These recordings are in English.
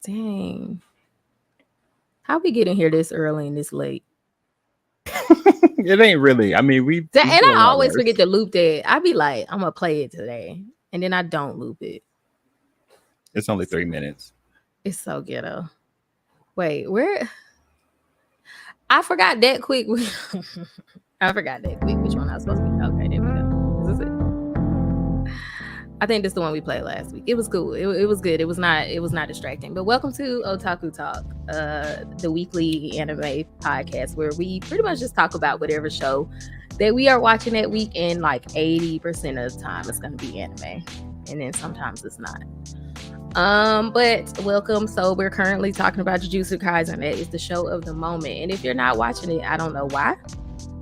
Dang. How we getting here this early and this late? It ain't really. I mean, we and I always forget to loop that. I be like, I'm gonna play it today, and then I don't loop it. It's only 3 minutes. It's so ghetto. Wait, where? I forgot that quick. I forgot that quick. Which one I was supposed to be? Okay, there we go. This is it. I think this is the one we played last week. It was cool. It was good. It was not distracting. But welcome to Otaku Talk, the weekly anime podcast where we pretty much just talk about whatever show that we are watching that week, and like 80% of the time it's going to be anime, and then sometimes it's not. But welcome. So we're currently talking about Jujutsu Kaisen. That is the show of the moment. And if you're not watching it, I don't know why.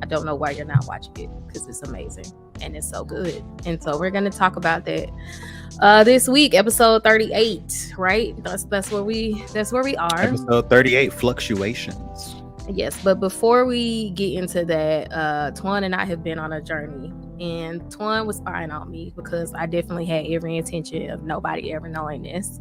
I don't know why you're not watching it, because it's amazing and it's so good. And so we're going to talk about that this week, episode 38, right? That's where we are. Episode 38, Fluctuations. Yes, but before we get into that, Twan and I have been on a journey, and Twan was spying on me because I definitely had every intention of nobody ever knowing this.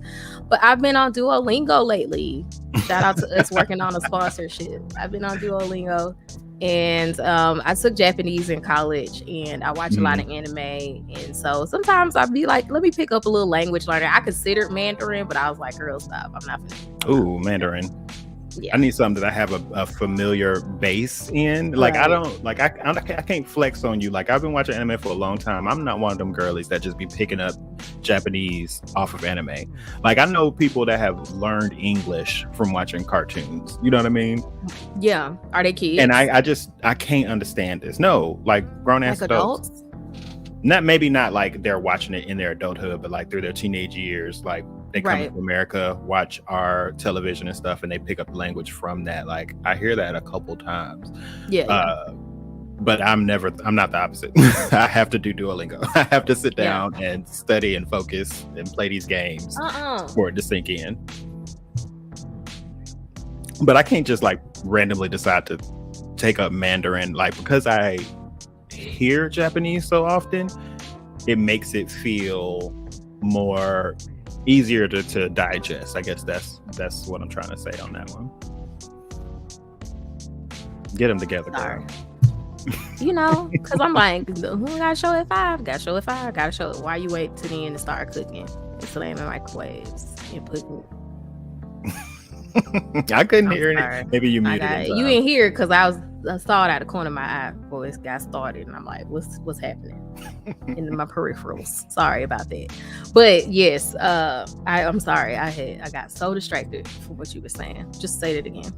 But I've been on Duolingo lately. Shout out to us working on a sponsorship. I've been on Duolingo, and I took Japanese in college, and I watch a lot of anime, and so sometimes I'd be like, let me pick up a little language learner. I considered Mandarin, but I was like, girl, stop. I'm not finna. Ooh, Mandarin. Yeah. I need something that I have a familiar base in. Like, right. I can't flex on you. Like, I've been watching anime for a long time. I'm not one of them girlies that just be picking up Japanese off of anime. Like, I know people that have learned English from watching cartoons. You know what I mean? Yeah. Are they kids? And I can't understand this. No, like grown ass adults. Not like they're watching it in their adulthood, but like through their teenage years, like they come to America, watch our television and stuff, and they pick up language from that. Like, I hear that a couple times. Yeah. But I'm not the opposite. I have to do Duolingo. I have to sit down and study and focus and play these games for it to sink in. But I can't just like randomly decide to take up Mandarin, like, because I hear Japanese so often, it makes it feel more easier to digest. I guess that's what I'm trying to say on that one. Get them together, girl. You know, because I'm like, who gotta show at 5? Gotta show at 5. Gotta show it. Why you wait to the end to start cooking and slamming microwaves and putting. I couldn't hear it. Maybe you muted it. You didn't hear because I saw it out of the corner of my eye before it got started, and I'm like, what's happening in my peripherals? Sorry about that. But yes, I'm sorry. I got so distracted from what you were saying. Just say it again.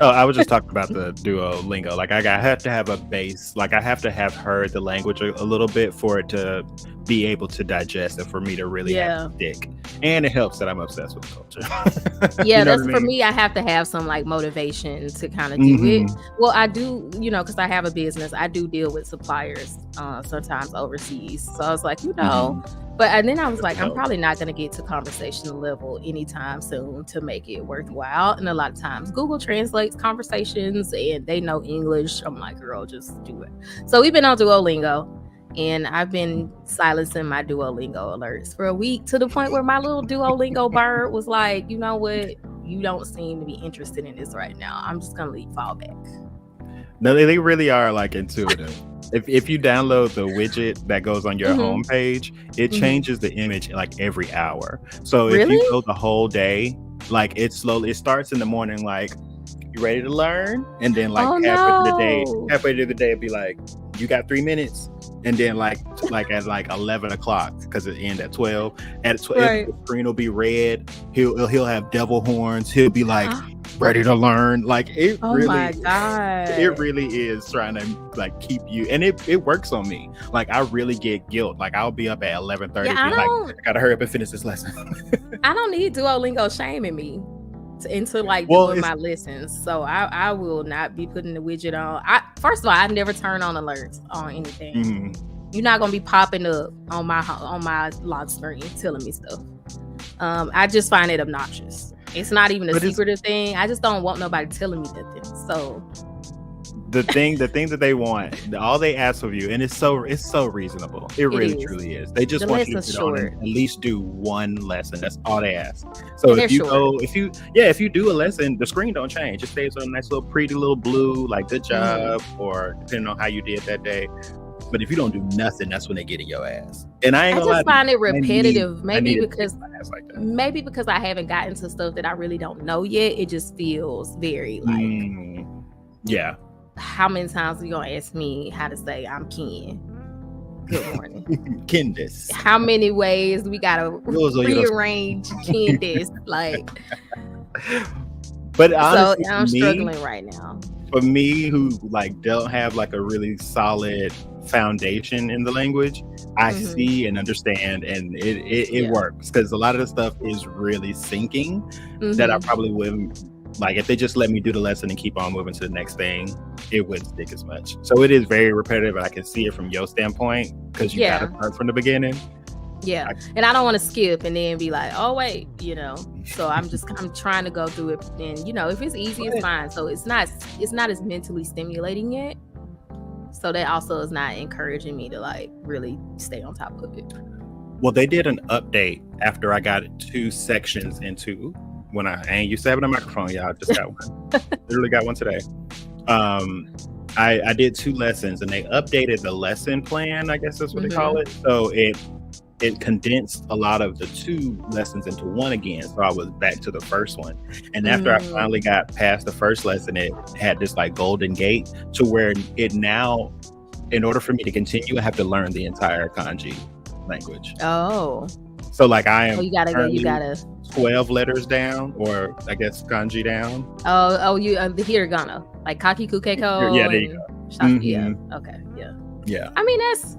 Oh, I was just talking about the Duolingo. Like, I have to have a base. Like, I have to have heard the language a little bit for it to be able to digest and for me to really have to stick. And it helps that I'm obsessed with the culture. Yeah, that's for me. I have to have some like motivation to kind of do it. Well, I do, because I have a business. I do deal with suppliers sometimes overseas. So I was like, and then I was like, I'm probably not going to get to conversational level anytime soon to make it worthwhile. And a lot of times Google translates conversations and they know English. I'm like, girl, just do it. So we've been on Duolingo, and I've been silencing my Duolingo alerts for a week, to the point where my little Duolingo bird was like, you know what? You don't seem to be interested in this right now. I'm just going to fall back. No, they really are like intuitive. If you download the widget that goes on your homepage, it changes the image like every hour. So if you go the whole day, like it starts in the morning, like, you ready to learn? And then like halfway through the day, it'd be like, you got 3 minutes. And then like at like 11 o'clock, because it ends at 12. At 12, the screen will be red. He'll have devil horns. He'll be like, ready to learn. Like, it my God. It really is trying to like keep you, and it works on me. Like, I really get guilt. Like, I'll be up at 11:30. I gotta hurry up and finish this lesson. I don't need Duolingo shaming me into like doing my lessons. So I will not be putting the widget on. First of all, I never turn on alerts on anything. You're not gonna be popping up on my lock screen telling me stuff. I just find it obnoxious. It's not even a secretive thing. I just don't want nobody telling me nothing. So the thing that they want, all they ask of you, and it's so reasonable. It really truly is. They just want you to get on and at least do one lesson. That's all they ask. So if you do a lesson, the screen don't change. It stays on a nice little pretty little blue, like good job, or depending on how you did that day. But if you don't do nothing, that's when they get in your ass. And I just find it repetitive. Maybe because I haven't gotten to stuff that I really don't know yet. It just feels very like, yeah. How many times are you gonna ask me how to say I'm Ken? Good morning, Candace. How many ways we gotta rearrange Candace? Like, but honestly, so I'm struggling right now. For me, who like don't have like a really solid foundation in the language, I see and understand, and it works, because a lot of the stuff is really sinking that I probably wouldn't, like, if they just let me do the lesson and keep on moving to the next thing, it wouldn't stick as much. So it is very repetitive, and I can see it from your standpoint, because you gotta start from the beginning. Yeah, and I don't want to skip and then be like, oh wait, so I'm trying to go through it, and if it's easy, it's fine. So it's not as mentally stimulating yet, so that also is not encouraging me to like really stay on top of it. Well, they did an update after I got 2 sections into when I used to have a microphone. Y'all just got one. Literally got one today. I did 2 lessons, and they updated the lesson plan, I guess that's what they call it. So it condensed a lot of the 2 lessons into one again. So I was back to the first one. And after I finally got past the first lesson, it had this like golden gate to where it now, in order for me to continue, I have to learn the entire kanji language. Oh. So like I am you gotta 12 letters down, or I guess kanji down. You the hiragana, like kakiku keiko. Yeah, there you go. Yeah. Okay. Yeah. I mean, that's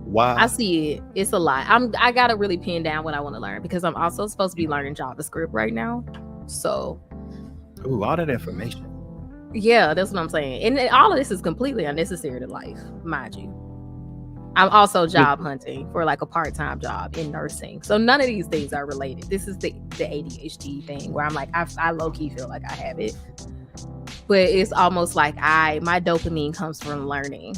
wow. I see it. It's a lot. I gotta really pin down what I want to learn, because I'm also supposed to be learning JavaScript right now. So, all that information. Yeah, that's what I'm saying. And all of this is completely unnecessary to life, mind you. I'm also job hunting for like a part-time job in nursing. So none of these things are related. This is the ADHD thing where I'm like, I low-key feel like I have it. But it's almost like my dopamine comes from learning.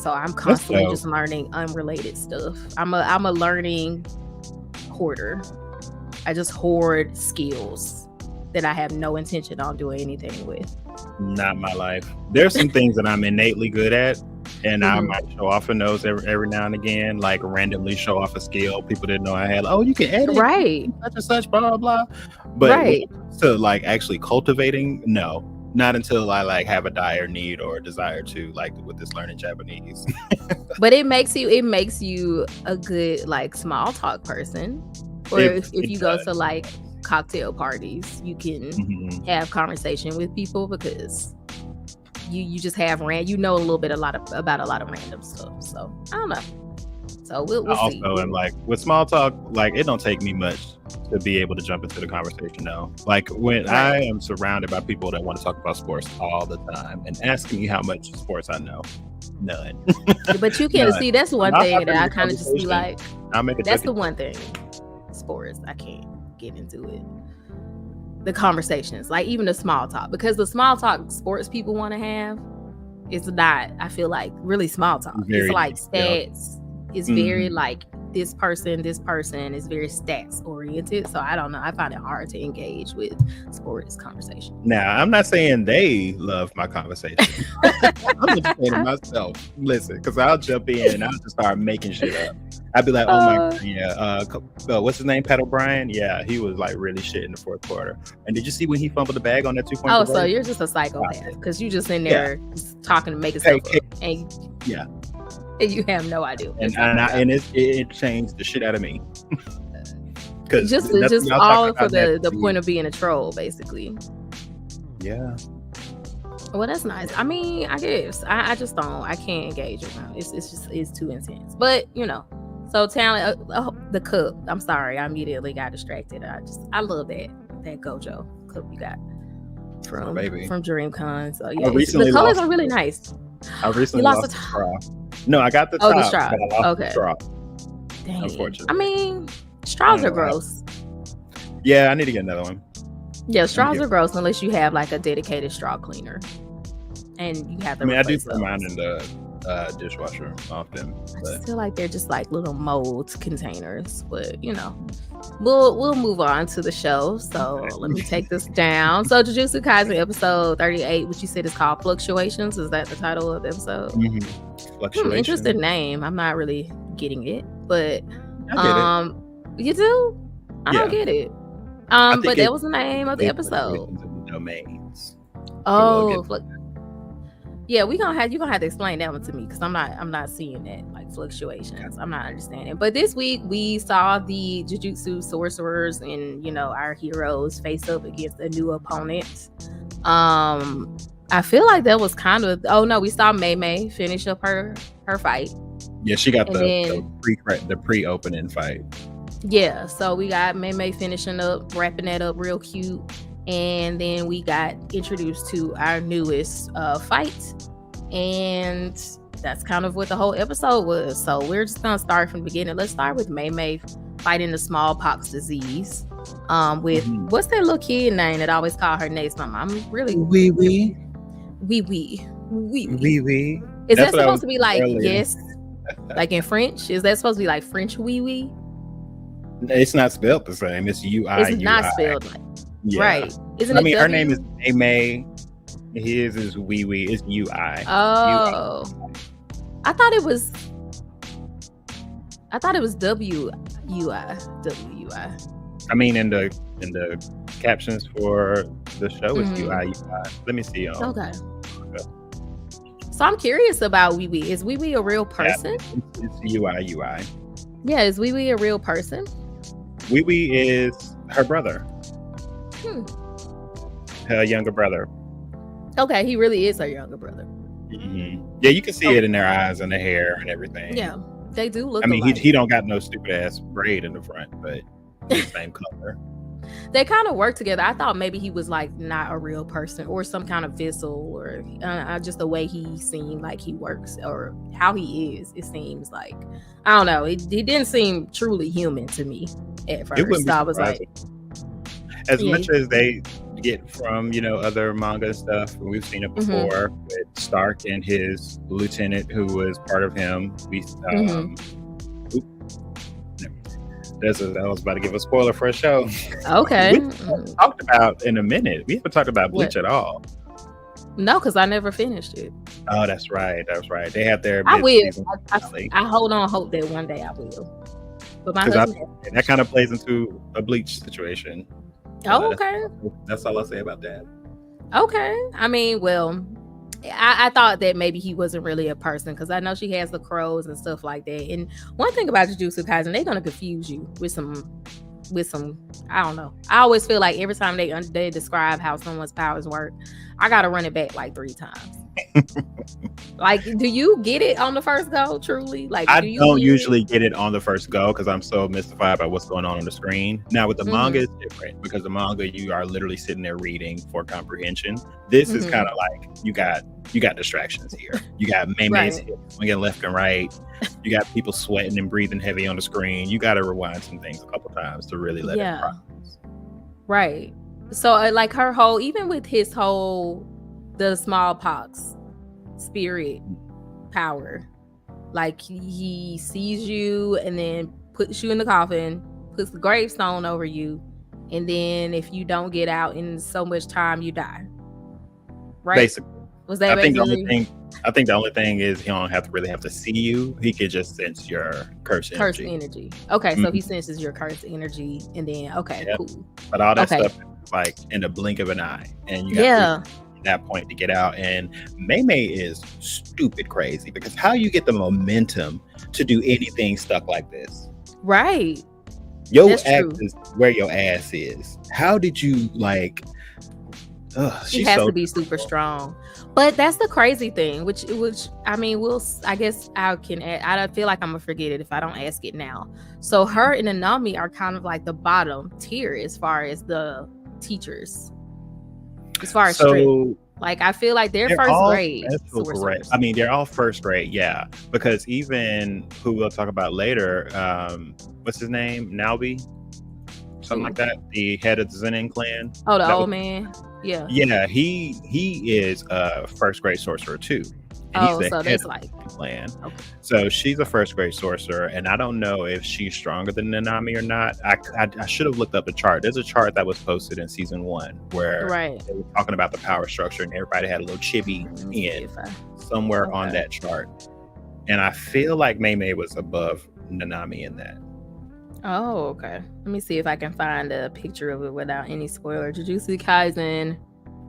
So I'm constantly just learning unrelated stuff. I'm a learning hoarder. I just hoard skills that I have no intention on doing anything with. Not my life. There's some things that I'm innately good at, and I might show off in those every now and again, like randomly show off a skill people didn't know I had. Oh, you can edit, right? Such and such, blah blah blah. But to like actually cultivating, no, not until I like have a dire need or a desire to, like with this learning Japanese. But it makes you a good like small talk person, or if you go to like cocktail parties, you can have conversation with people, because you just have a little bit about a lot of random stuff. So I don't know. So we'll see. Also, and like with small talk, like it don't take me much to be able to jump into the conversation now. Like when I am surrounded by people that want to talk about sports all the time and ask me how much sports I know. None. But you can see, that's one thing that I kind of just be like, that's the one thing. Sports, I can't get into it. The conversations, like even the small talk, because the small talk sports people want to have is not, I feel like, really small talk. It's like stats. It's very like this person is very stats oriented. So I don't know. I find it hard to engage with sports conversation. Now, I'm not saying they love my conversation. I'm just saying to myself, listen, because I'll jump in and I'll just start making shit up. I'd be like, oh my God, yeah. What's his name? Pat O'Brien? Yeah, he was like really shit in the 4th quarter. And did you see when he fumbled the bag on that 2-point? Oh, so you're just a psychopath, because you just in there just talking and making stuff up. And you have no idea. And it changed the shit out of me. Because just all for the point of being a troll, basically. Yeah. Well, that's nice. I mean, I guess I just don't. I can't engage with them. It's too intense. But so talent. The cup. I'm sorry, I immediately got distracted. I love that Gojo cup you got from DreamCon. So yeah, the colors are really nice. I recently lost the straw. No, I got the top. The straw. But I lost the straw. Dang. Unfortunately. I mean, straws are gross. Yeah, I need to get another one. Yeah, straws are gross unless you have like a dedicated straw cleaner. and you have to I mean, I do replace put mine those. in the dishwasher often. I But just feel like they're just like little mold containers, but you know, we'll move on to the show. So let me take this down. So Jujutsu Kaisen episode 38, which you said is called Fluctuations. Is that the title of the episode? Fluctuations. Interesting name. I'm not really getting it, but I get it. you do? I don't get it. But that was the name of the episode. Domains. Oh, yeah, you're gonna have to explain that one to me, because I'm not seeing that, like fluctuations. I'm not understanding. But this week we saw the Jujutsu sorcerers and, you know, our heroes face up against a new opponent. I feel like that was kind of, we saw Mei Mei finish up her fight. Yeah, she got the pre-opening fight. Yeah, so we got Mei Mei finishing up, wrapping that up real cute. And then we got introduced to our newest fight. And that's kind of what the whole episode was. So we're just going to start from the beginning. Let's start with Mei Mei fighting the smallpox disease. With what's that little kid name that I always call her Nate's mama? I'm really Wee wee. Wee wee. Wee wee wee. Is that supposed to be like yes? Like in French? Is that supposed to be like French wee wee? It's not spelled the same. It's UI. It's not spelled like. Yeah. Right. Isn't it? I mean, her name is Mei Mei. His is Wee Wee. It's UI. Oh. I thought it was WUI. I mean, in the captions for the show, it's UI. Let me see. Okay. So I'm curious about Wee Wee. Is Wee Wee a real person? Yeah, it's UI. Yeah, is Wee Wee a real person? Wee Wee is her brother. Her younger brother. Okay, he really is her younger brother. Yeah, you can see it in their eyes and the hair and everything. Yeah, they do look. I mean, he don't got no stupid ass braid in the front, but the same color. They kind of work together. I thought maybe he was like not a real person or some kind of vessel, or just the way he seemed like he works or how he is. It seems like, I don't know. He didn't seem truly human to me at first. I was like, as much as they get from, you know, other manga and stuff, we've seen it before with Stark and his lieutenant who was part of him. I was about to give a spoiler for a show. Okay. We talked about in a minute. We haven't talked about Bleach at all. No, because I never finished it. Oh, that's right. They have their. I will. I hold on hope that one day I will. But my husband, that kind of plays into a Bleach situation. Oh, okay. That's all I'll say about that. Okay. I mean, well, I thought that maybe he wasn't really a person, because I know she has the crows and stuff like that. And one thing about Jujutsu Kaisen, they're gonna confuse you with some. I don't know. I always feel like every time they describe how someone's powers work, I gotta run it back like 3 times. Like, do you get it on the first go? Truly, like, I don't usually get it on the first go because I'm so mystified by what's going on the screen. Now with the manga, it's different because the manga, you are literally sitting there reading for comprehension. This is kind of like you got distractions here. You got Mei Mei's swinging left and right. You got people sweating and breathing heavy on the screen. You got to rewind some things a couple times to really let it process. Right. So like her whole, even with his whole, the smallpox spirit power, like he sees you and then puts you in the coffin, puts the gravestone over you, and then if you don't get out in so much time, you die. Right? Basically. Was that I think the only thing is he don't have to see you. He could just sense your cursed energy. Okay, so he senses your cursed energy, and then cool. But all that stuff is like in the blink of an eye, and you got that point to get out. And Mei Mei is stupid crazy because how you get the momentum to do anything stuck like this? Right. Your ass is where your ass is. How did you like? She has to be super strong. But that's the crazy thing, which I mean, I guess I can add. I feel like I'm gonna forget it if I don't ask it now. So her and Nanami are kind of like the bottom tier as far as the teachers, as far as strength. Like I feel like they're first grade. I mean, they're all first grade, yeah. Because even who we'll talk about later, what's his name, Naobi, something like that, the head of the Zenin clan. Oh, the old man. Yeah. Yeah, he is a first grade sorcerer too. And he's Oh, the so head that's of like the clan. okay. So she's a first grade sorcerer, and I don't know if she's stronger than Nanami or not. I should have looked up the chart. There's a chart that was posted in season 1 where Right. they were talking about the power structure, and everybody had a little chibi Let me see in if I somewhere on okay. that chart. And I feel like Mei Mei was above Nanami in that. Oh, okay. Let me see if I can find a picture of it without any spoiler. Jujutsu Kaisen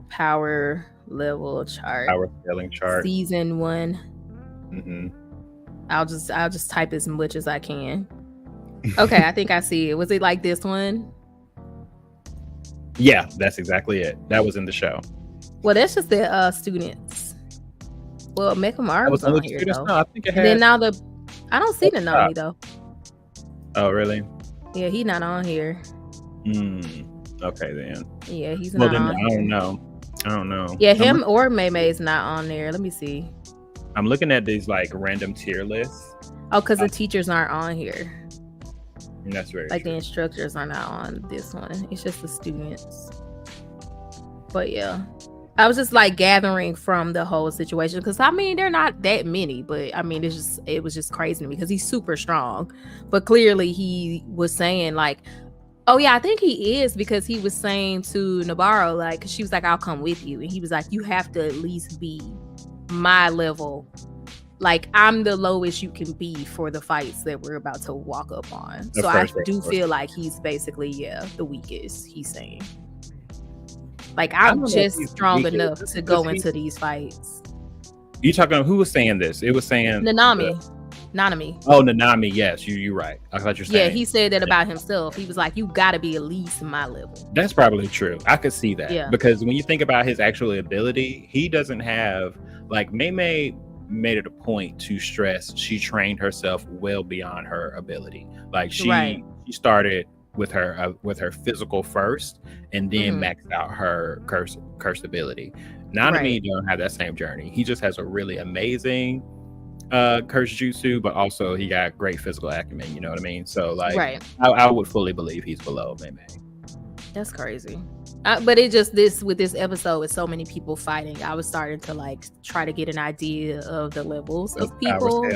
power level chart. Power scaling chart. Season 1. Mm-hmm. I'll just type as much as I can. Okay, I think I see it. Was it like this one? Yeah, that's exactly it. That was in the show. Well, that's just the students. Well, Megumi was on here though. No, I think it had. And then I don't see Nanami though. Oh, really? Yeah, he's not on here. Okay then. Yeah, he's not on here. I don't know. Yeah, him or Mei Mei is not on there. Let me see. I'm looking at these like random tier lists. Oh, because the teachers aren't on here. And that's very like true. The instructors are not on this one. It's just the students. But yeah, I was just like gathering from the whole situation because I mean they're not that many, but I mean it was just crazy to me because he's super strong. But clearly he was saying like, oh yeah, I think he is because he was saying to Nabarro like, cause she was like, I'll come with you, and he was like, you have to at least be my level. Like I'm the lowest you can be for the fights that we're about to walk up on. So I do feel like he's basically the weakest. He's saying like I'm just strong enough to go into these fights. You talking about who was saying this? It was saying Nanami. Oh, Nanami. Yes, you're right. I thought you were saying. Yeah, he said that about himself. He was like, you got to be at least my level. That's probably true. I could see that. Yeah. Because when you think about his actual ability, he doesn't have like Mei Mei made it a point to stress she trained herself well beyond her ability. Like she started with her physical first and then maxed out her cursed ability. Nanami don't have that same journey. He just has a really amazing curse jutsu, but also he got great physical acumen, you know what I mean? So like I would fully believe he's below Mei Mei. That's crazy. But it just with this episode with so many people fighting, I was starting to like try to get an idea of the levels of people.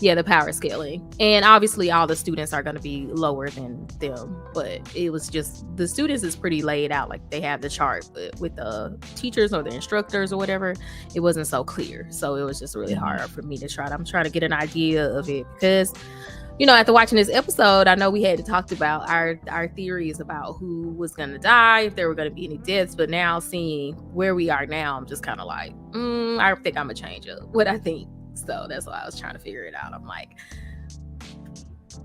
Yeah, the power scaling. And obviously all the students are going to be lower than them, but it was just the students is pretty laid out, like they have the chart, but with the teachers or the instructors or whatever, it wasn't so clear. So it was just really hard for me to I'm trying to get an idea of it because you know, after watching this episode, I know we hadn't talked about our theories about who was going to die, if there were going to be any deaths. But now seeing where we are now, I'm just kind of like, I think I'm going to change up what I think. So that's why I was trying to figure it out. I'm like,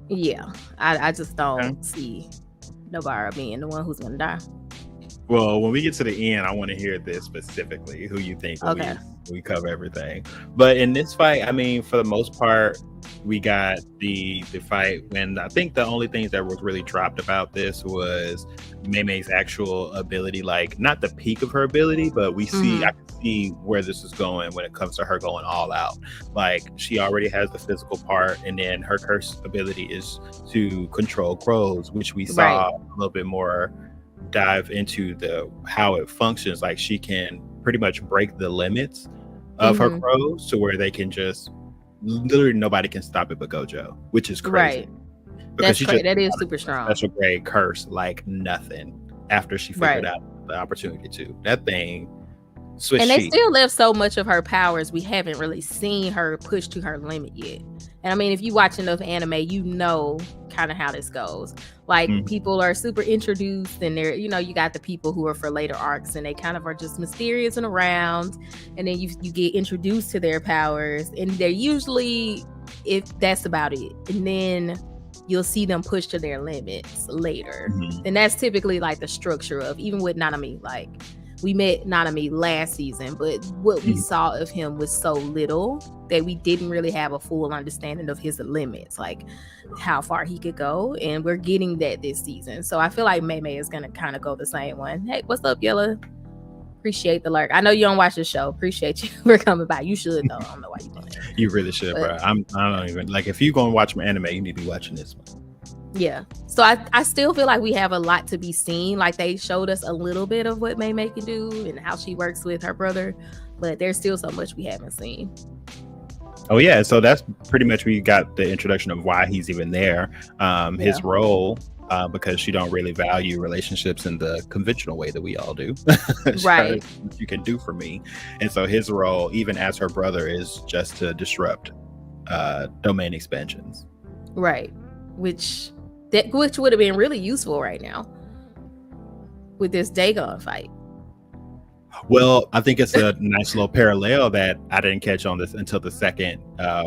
yeah, I just don't see Nobara being the one who's going to die. Well, when we get to the end, I want to hear this specifically, who you think we cover everything. But in this fight, I mean, for the most part, we got the fight when I think the only things that was really dropped about this was Mei Mei's actual ability, like not the peak of her ability, but I can see where this is going when it comes to her going all out. Like she already has the physical part, and then her curse ability is to control crows, which we saw a little bit more dive into how it functions. Like she can pretty much break the limits of her crows to where they can just literally nobody can stop it but Gojo, which is crazy. Because that is super strong. Special grade curse like nothing after she figured out the opportunity to. That thing switched. And they still left so much of her powers. We haven't really seen her push to her limit yet. And I mean, if you watch enough anime, you know kind of how this goes. Like people are super introduced and they're, you know, you got the people who are for later arcs and they kind of are just mysterious and around. And then you get introduced to their powers and they're usually, if that's about it. And then you'll see them push to their limits later. And that's typically like the structure of, even with Nanami, like we met Nanami last season, but what we saw of him was so little that we didn't really have a full understanding of his limits, like how far he could go. And we're getting that this season. So I feel like Mei Mei is going to kind of go the same one. Hey, what's up, Yella? Appreciate the lurk. I know you don't watch the show. Appreciate you for coming by. You should, though. I don't know why you doing it. You really should, bro. I don't even, like, if you're going to watch my anime, you need to be watching this one. Yeah. So I still feel like we have a lot to be seen. Like they showed us a little bit of what Mei Mei can do and how she works with her brother, but there's still so much we haven't seen. Oh yeah, so that's pretty much we got the introduction of why he's even there. His role, because she don't really value relationships in the conventional way that we all do. Right. What you can do for me. And so his role, even as her brother, is just to disrupt domain expansions. Right. Which would have been really useful right now with this Dagon fight. Well, I think it's a nice little parallel that I didn't catch on this until the second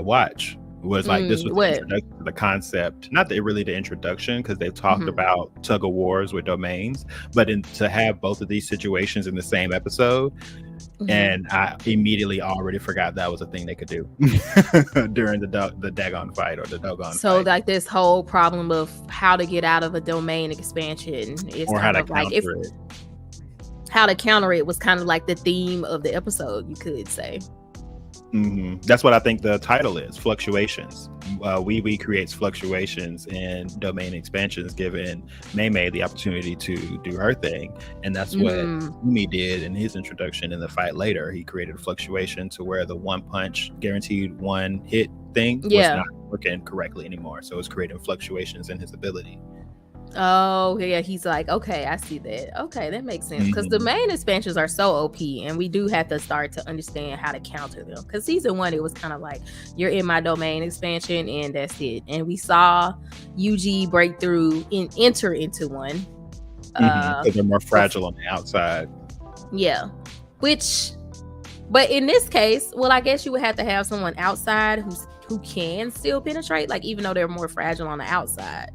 watch. Was like this was the introduction to the concept, not really the introduction, because they've talked about tug of wars with domains, but to have both of these situations in the same episode, and I immediately already forgot that was a thing they could do during the Dagon fight or the Dogon fight. So like this whole problem of how to get out of a domain expansion is or kind how of to like counter it. How to counter it was kind of like the theme of the episode, you could say. That's what I think the title is, Fluctuations. We creates fluctuations in domain expansions, giving Mei Mei the opportunity to do her thing. And that's what Megumi did in his introduction in the fight later. He created a fluctuation to where the one punch guaranteed one hit thing was not working correctly anymore. So it's creating fluctuations in his ability. Oh yeah, he's like, okay, I see that. Okay, that makes sense, because the main expansions are so OP, and we do have to start to understand how to counter them. Because season 1, it was kind of like, you're in my domain expansion and that's it. And we saw Yuji break through and enter into one. Because they're more fragile on the outside. Yeah, but in this case, well, I guess you would have to have someone outside who can still penetrate, like even though they're more fragile on the outside.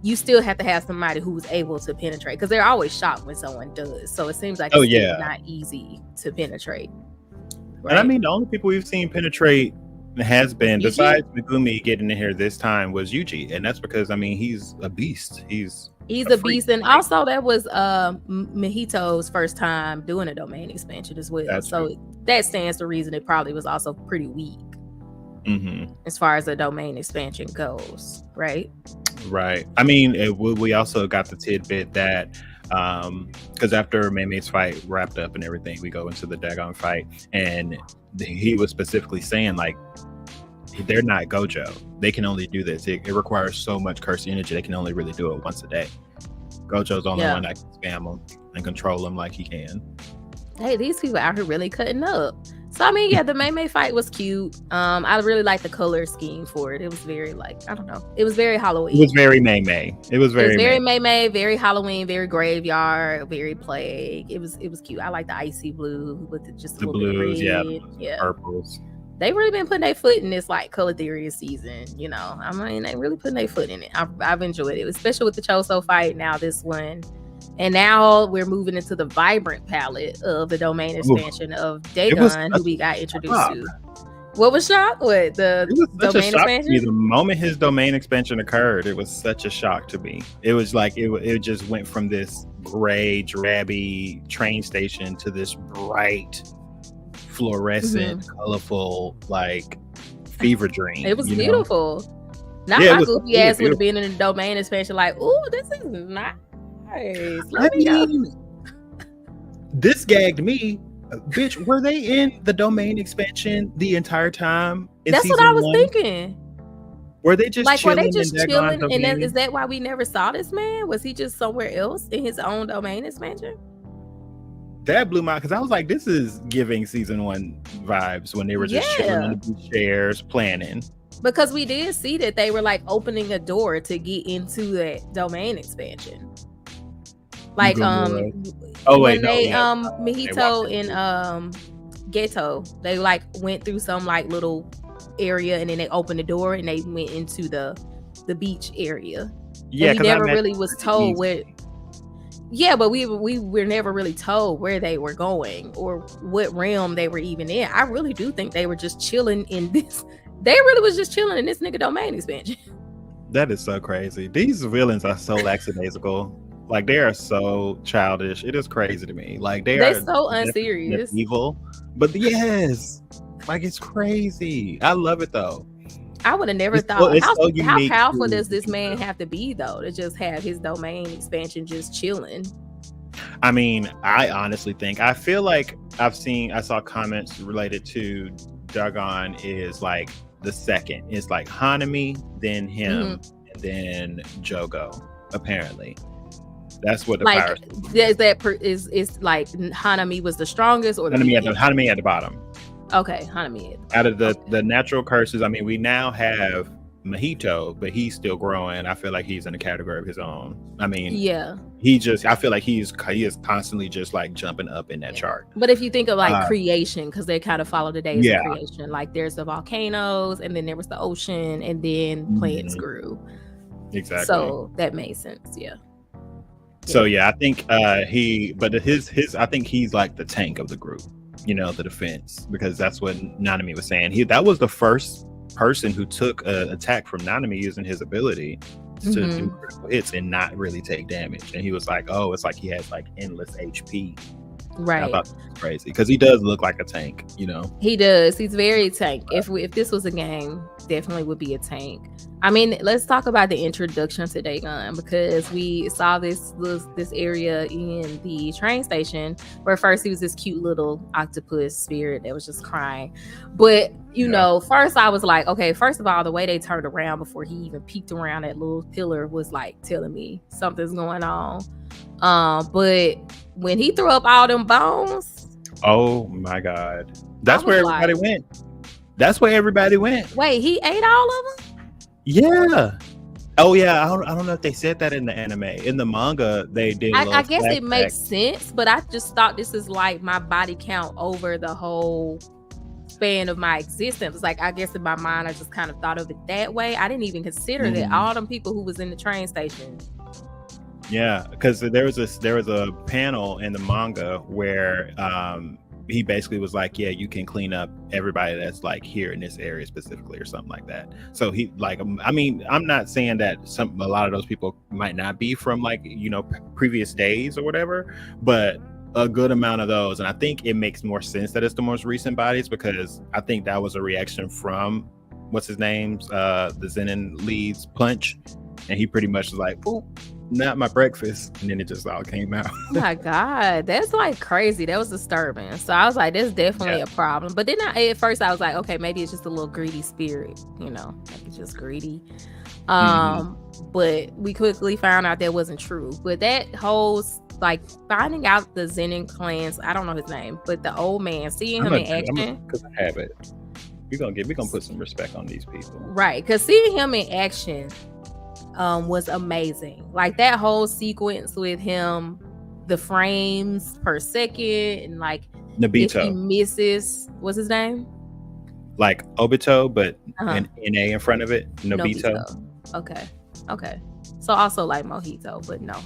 You still have to have somebody who's able to penetrate, because they're always shocked when someone does. So it seems like it's not easy to penetrate. Right? And I mean, the only people we've seen penetrate has been, besides Megumi getting in here this time, was Yuji. And that's because, I mean, he's a beast. He's a beast. And also that was Mahito's first time doing a domain expansion as well. That stands to reason it probably was also pretty weak. As far as the domain expansion goes, right? Right. I mean, we also got the tidbit that because after Mei Mei's fight wrapped up and everything, we go into the Dagon fight, and he was specifically saying, like, they're not Gojo. They can only do this. It requires so much curse energy. They can only really do it once a day. Gojo's the only one that can spam them and control them like he can. Hey, these people out here really cutting up. So I mean, the Mei Mei fight was cute. I really liked the color scheme for it. It was very, like, I don't know. It was very Halloween. It was very Mei Mei. It was very Mei Mei, very Halloween, very graveyard, very plague. It was cute. I like the icy blue with just the blues, purples. They really been putting their foot in this, like, color theory season. You know, I mean, they really putting their foot in it. I've enjoyed it, especially with the Choso fight. Now this one. And now we're moving into the vibrant palette of the domain expansion of Dagon, who we got introduced to. What was shock? What, the domain expansion? The moment his domain expansion occurred, it was such a shock to me. It was like it just went from this gray, drabby train station to this bright, fluorescent, colorful, like, fever dream. It was beautiful. Now my goofy ass would have been in the domain expansion, like, ooh, this is not. I mean, this gagged me, bitch. Were they in the domain expansion the entire time? That's what I was thinking. Were they just chilling? And is that why we never saw this man? Was he just somewhere else in his own domain expansion? That blew my, because I was like, this is giving season 1 vibes when they were just chilling in the chairs planning. Because we did see that they were, like, opening a door to get into that domain expansion. Like Mahito and Geto, they, like, went through some, like, little area, and then they opened the door and they went into the beach area. Yeah, we never really was told where. Yeah, but we were never really told where they were going or what realm they were even in. I really do think they were just chilling in this. They really was just chilling in this nigga domain expansion. That is so crazy. These villains are so lackadaisical. Like, they are so childish. It is crazy to me. Like, they're so unserious, evil. But yes, like, it's crazy. I love it though. I would have never It's so, thought. it's so How unique powerful to does this man have to be though to just have his domain expansion just chilling? I mean, I honestly think, I feel like I saw comments related to Dagon is like the second. It's like Hanami, then him, and then Jogo, apparently. That's what the Like, power is like Hanami was the strongest, or the Hanami at the bottom. Okay, Hanami. Out of the natural curses, I mean, we now have Mahito, but he's still growing. I feel like he's in a category of his own. I mean, yeah, I feel like he is constantly just like jumping up in that chart. But if you think of like creation, because they kind of follow the days Yeah. of creation, like there's the volcanoes, and then there was the ocean, and then plants grew. Exactly. So that made sense. Yeah. So yeah, I think I think he's like the tank of the group, you know, the defense, because that's what Nanami was saying. That was the first person who took an attack from Nanami using his ability to do critical hits and not really take damage. And he was like, oh, it's like he has like endless HP. Right. I thought that was crazy because he does look like a tank, you know. He does. He's very tank. If this was a game, definitely would be a tank. I mean, let's talk about the introduction to Dagon, because we saw this area in the train station where first he was this cute little octopus spirit that was just crying. But you know, first I was like, okay, first of all, the way they turned around before he even peeked around that little pillar was like telling me something's going on. But when he threw up all them bones, oh my god, that's where everybody went. That's where everybody went. Wait, he ate all of them? Yeah. Oh yeah. I don't know if they said that in the anime. In the manga, they did. I guess it makes sense, but I just thought this is like my body count over the whole span of my existence. Like, I guess in my mind, I just kind of thought of it that way. I didn't even consider that all them people who was in the train station. Yeah, because there was a panel in the manga where he basically was like, yeah, you can clean up everybody that's like here in this area specifically or something like that. So he like, I mean, I'm not saying that a lot of those people might not be from like, you know, previous days or whatever, but a good amount of those. And I think it makes more sense that it's the most recent bodies, because I think that was a reaction from what's his name's the Zenin lead's punch, and he pretty much was like, "Ooh, not my breakfast," and then it just all came out. Oh my god, that's like crazy. That was disturbing. So I was like, "That's definitely a problem." But then at first I was like, "Okay, maybe it's just a little greedy spirit, you know, like it's just greedy." But we quickly found out that wasn't true. But that whole like finding out the Zenin clans, I don't know his name, but the old man, seeing him in action, because I have it. We're gonna put some respect on these people, right? Because seeing him in action was amazing. Like that whole sequence with him, the frames per second, and like Naobito. If he misses, what's his name? Like Obito, but an NA in front of it. Naobito. Okay. So also like Mojito, but no.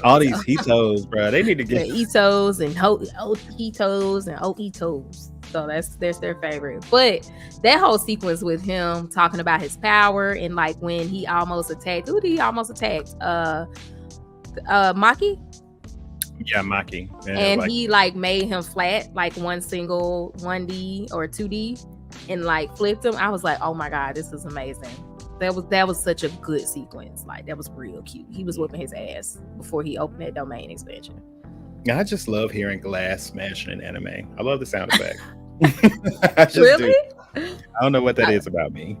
All these Hitos, bro. They need to get Itos and Hitos and Oitos. So that's their favorite. But that whole sequence with him talking about his power, and like when he almost attacked, who did he almost attack? Maki? Yeah, Maki. And like, he like made him flat, like one single 1D or 2D, and like flipped him. I was like, oh my god, this is amazing. That was such a good sequence. Like that was real cute. He was whipping his ass before he opened that domain expansion. I just love hearing glass smashing in anime. I love the sound effect. Really? I don't know what that is about me.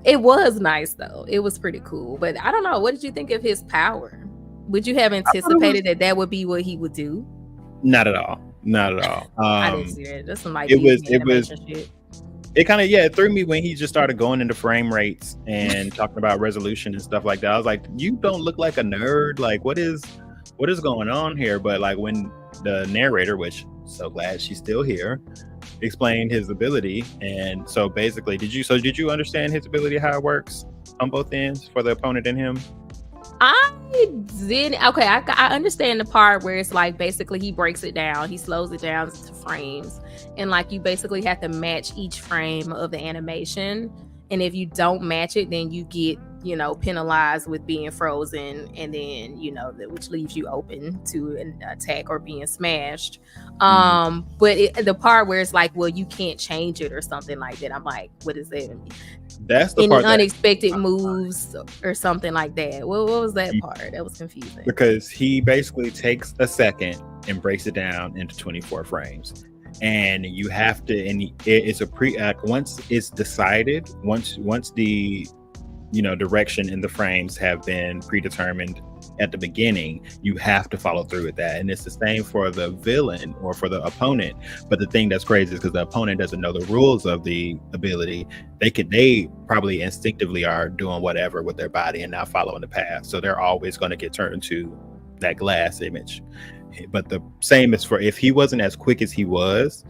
It was nice though. It was pretty cool. But I don't know. What did you think of his power? Would you have anticipated that would be what he would do? Not at all. I didn't see it. That's some like it was shit. It kind of it threw me when he just started going into frame rates and talking about resolution and stuff like that. I was like, you don't look like a nerd. Like, what is going on here? But like when the narrator, which so glad she's still here, explained his ability, and so basically, did you understand his ability, how it works on both ends for the opponent and him? I did. Okay, I understand the part where it's like basically he breaks it down, he slows it down to frames, and like you basically have to match each frame of the animation, and if you don't match it, then you get penalized with being frozen, and then which leaves you open to an attack or being smashed. But the part where it's like, well, you can't change it or something like that, I'm like, what is that? That's the Any part unexpected moves or something like that. What was that part? That was confusing. Because he basically takes a second and breaks it down into 24 frames. And you have to, and it's a once it's decided, once the direction in the frames have been predetermined at the beginning, you have to follow through with that. And it's the same for the villain or for the opponent. But the thing that's crazy is because the opponent doesn't know the rules of the ability, they probably instinctively are doing whatever with their body and not following the path. So they're always going to get turned to that glass image. But the same is for, if he wasn't as quick as he was,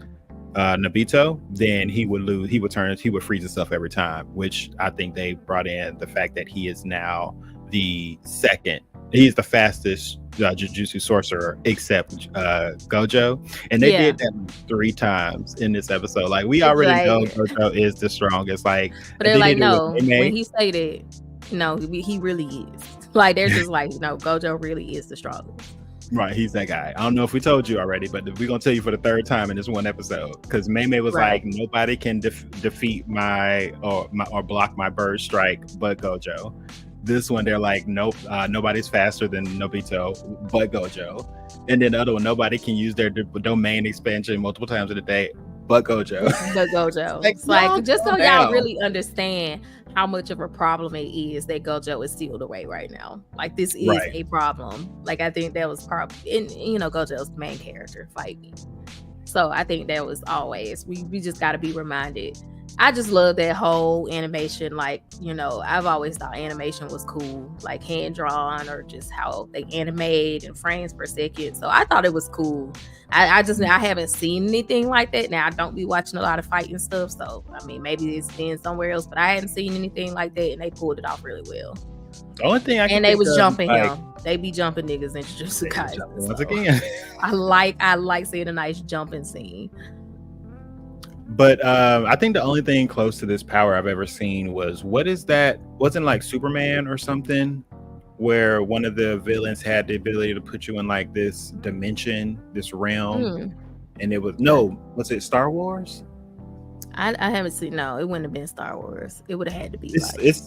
Naobito, then he would freeze himself every time, which I think they brought in the fact that he is now he's the fastest Jujutsu sorcerer except Gojo, and they did that 3 times in this episode. Like, we already know Gojo is the strongest, like, but they're like, no, when he say that, no, he really is. Like, they're just like, no, Gojo really is the strongest. Right, he's that guy. I don't know if we told you already, but we're gonna tell you for the 3rd time in this one episode, because Mei Mei was like, nobody can defeat or block my bird strike but Gojo. This one, they're like, nope, nobody's faster than Naobito but Gojo. And then the other one, nobody can use their domain expansion multiple times in a day but Gojo. But Gojo. It's like, just so y'all really understand how much of a problem it is that Gojo is sealed away right now. Like, this is a problem. Like, I think that was probably, Gojo's the main character fighting. So I think that was always, we just got to be reminded. I just love that whole animation. Like, I've always thought animation was cool, like hand drawn or just how they animate and frames per second. So I thought it was cool. I haven't seen anything like that. Now, I don't be watching a lot of fighting stuff, so I mean, maybe it's been somewhere else, but I hadn't seen anything like that, and they pulled it off really well. The only thing I can they was jumping him. They be jumping niggas in Jujutsu Kaisen. Once again, I like seeing a nice jumping scene. But I think the only thing close to this power I've ever seen was, what is that? Wasn't like Superman or something, where one of the villains had the ability to put you in like this dimension, this realm, and it was it Star Wars? I haven't seen. No, it wouldn't have been Star Wars. It would have had to be. It's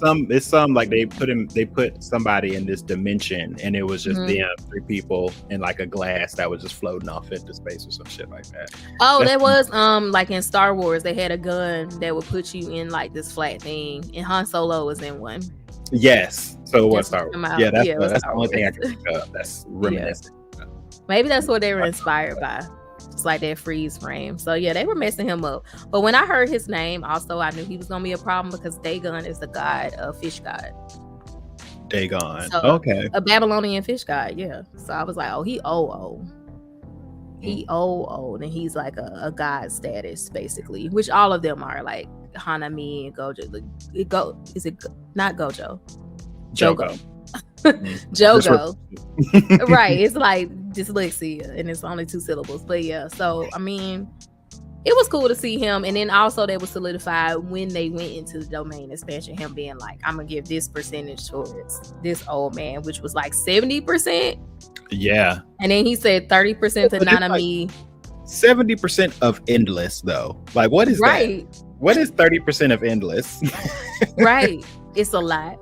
some like they put somebody in this dimension, and it was just them, 3 people in like a glass that was just floating off into space or some shit like that. Oh, that was like in Star Wars, they had a gun that would put you in like this flat thing, and Han Solo was in one. Yes, so it was Star Wars. Yeah, that's the only thing I can think of. That's reminiscent. Maybe that's what they were inspired by. It's like that freeze frame. So yeah, they were messing him up. But when I heard his name, also I knew he was gonna be a problem, because Dagon is the god, fish god. Dagon. So, okay. A Babylonian fish god, yeah. So I was like, oh, he old. And he's like a god status, basically, which all of them are, like Nanami and Gojo. Is it not Gojo? Jogo. Jogo. Right, it's like dyslexia and it's only 2 syllables, but yeah, so I mean, it was cool to see him. And then also they were solidified when they went into the domain expansion, him being like, I'm gonna give this percentage towards this old man, which was like 70%. Yeah, and then he said 30% to Nanami. Like 70% of endless, though. Like, what is that? What is 30% of endless? Right, it's a lot.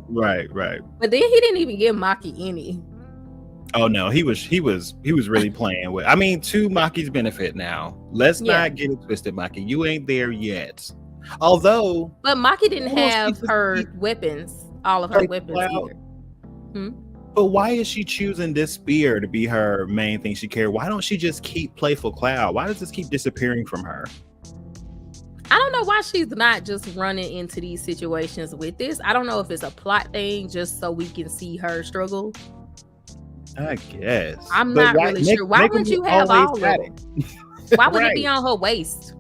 Right. But then he didn't even give Maki any. Oh no, he was really playing with. I mean, to Maki's benefit now. Let's not get it twisted, Maki. You ain't there yet. Although, but Maki didn't have her weapons, all of her weapons either. But why is she choosing this spear to be her main thing she carries? Why don't she just keep Playful Cloud? Why does this keep disappearing from her? I don't know why she's not just running into these situations with this. I don't know if it's a plot thing, just so we can see her struggle. I guess. I'm not really sure. Why wouldn't you have all of them? Why would it be on her waist?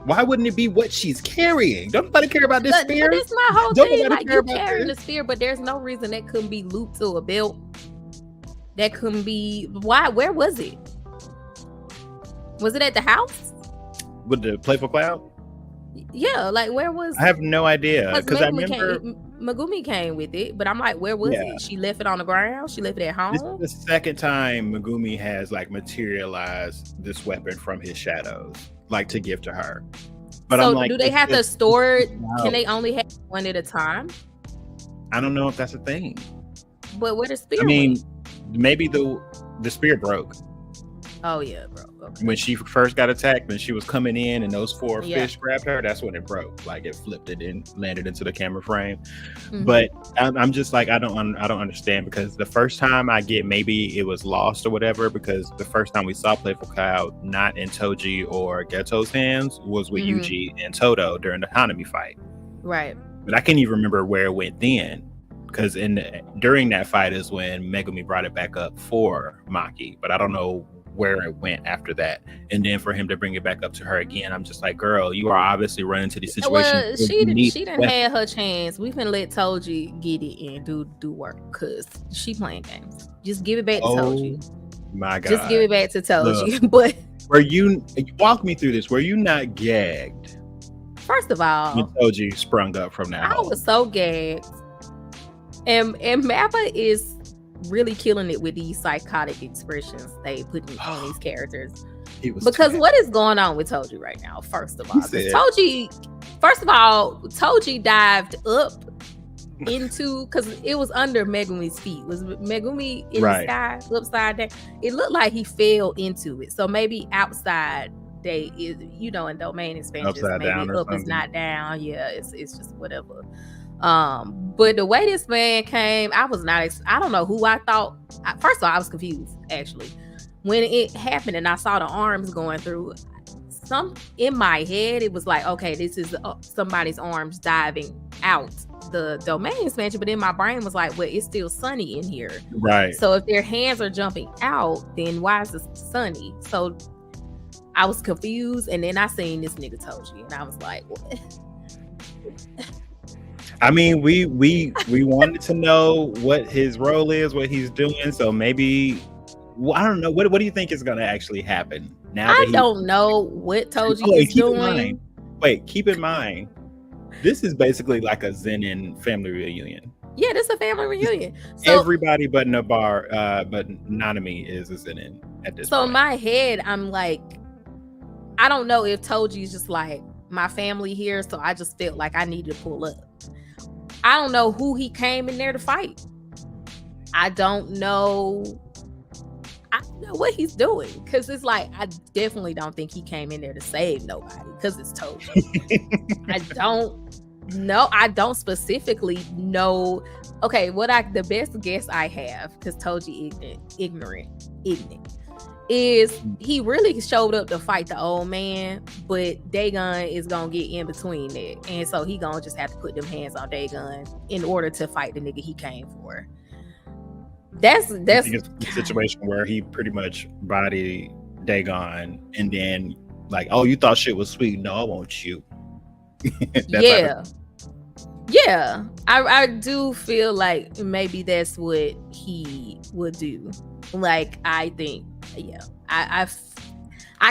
Why wouldn't it be what she's carrying? Don't nobody care about this spear? But it's my whole thing. Like, you carrying the spear, but there's no reason that couldn't be looped to a belt. That couldn't be. Why? Where was it? Was it at the house? With the Playful Cloud? Yeah, like where was? I have no idea Because because I remember. Megumi came with it, but I'm like, where was Yeah, it? She left it on the ground. She left it at this is home. the second time Megumi has like materialized this weapon from his shadows, like to give to her. But I'm So like, do they have to store it? Can they out. only have one at a time? I don't know if that's a thing. But where the I spear mean, went? maybe the spear broke Oh yeah, bro. Okay. when she first got attacked and she was coming in and those four Yeah. fish grabbed her. That's when it broke. Like it flipped it and landed into the camera frame. Mhm. But I'm just like, I don't understand, because the first time I get, maybe it was lost or whatever, because the first time we saw Playful Cloud not in Toji or Geto's hands was with Yuji and Todo during the Hanami fight. Right. But I can't even remember where it went then, because during that fight is when Megumi brought it back up for Maki, but I don't know where it went after that. And then for him to bring it back up to her again, I'm just like, girl, you are obviously running into these situations. Well, she done had her chance. We can let Toji get it and do work, because she playing games. Just give it back to Toji. My God. Just give it back to Toji. Look, but you walk me through this. Were you not gagged? First of all, when Toji sprung up from that hole? I was so gagged. And Mappa is really killing it with these psychotic expressions they put on these characters. Because what is going on with Toji right now? First of all, Toji dived up into, because it was under Megumi's feet. Was Megumi in the sky upside down? It looked like he fell into it. So maybe outside they is, in domain expansions, upside maybe down up is not down. Yeah, it's just whatever. But the way this man came, I was not. I don't know who I thought. First of all, I was confused actually when it happened, and I saw the arms going through. In my head, it was like, okay, this is somebody's arms diving out the domain expansion. But in my brain was like, well, it's still sunny in here, right? So if their hands are jumping out, then why is it sunny? So I was confused, and then I seen this nigga Toji, and I was like, what? I mean, we wanted to know what his role is, what he's doing. So maybe, I don't know. What do you think is going to actually happen now? I don't know what Toji is doing. Keep in mind, this is basically like a Zenin family reunion. Yeah, this is a family reunion. So, everybody but Nanami is a Zenin at this point. So in my head, I'm like, I don't know if Toji's just like, my family here, so I just felt like I needed to pull up. I don't know who he came in there to fight. I don't know what he's doing, because it's like, I definitely don't think he came in there to save nobody, because it's Toji. I don't know. I don't specifically know. Okay, the best guess I have, because Toji ignorant, is he really showed up to fight the old man, but Dagon is gonna get in between that, and so he gonna just have to put them hands on Dagon in order to fight the nigga he came for. That's a situation where he pretty much bodied Dagon, and then like, oh, you thought shit was sweet? No, I want you. Yeah. I do feel like maybe that's what he would do. Like, I think, yeah, I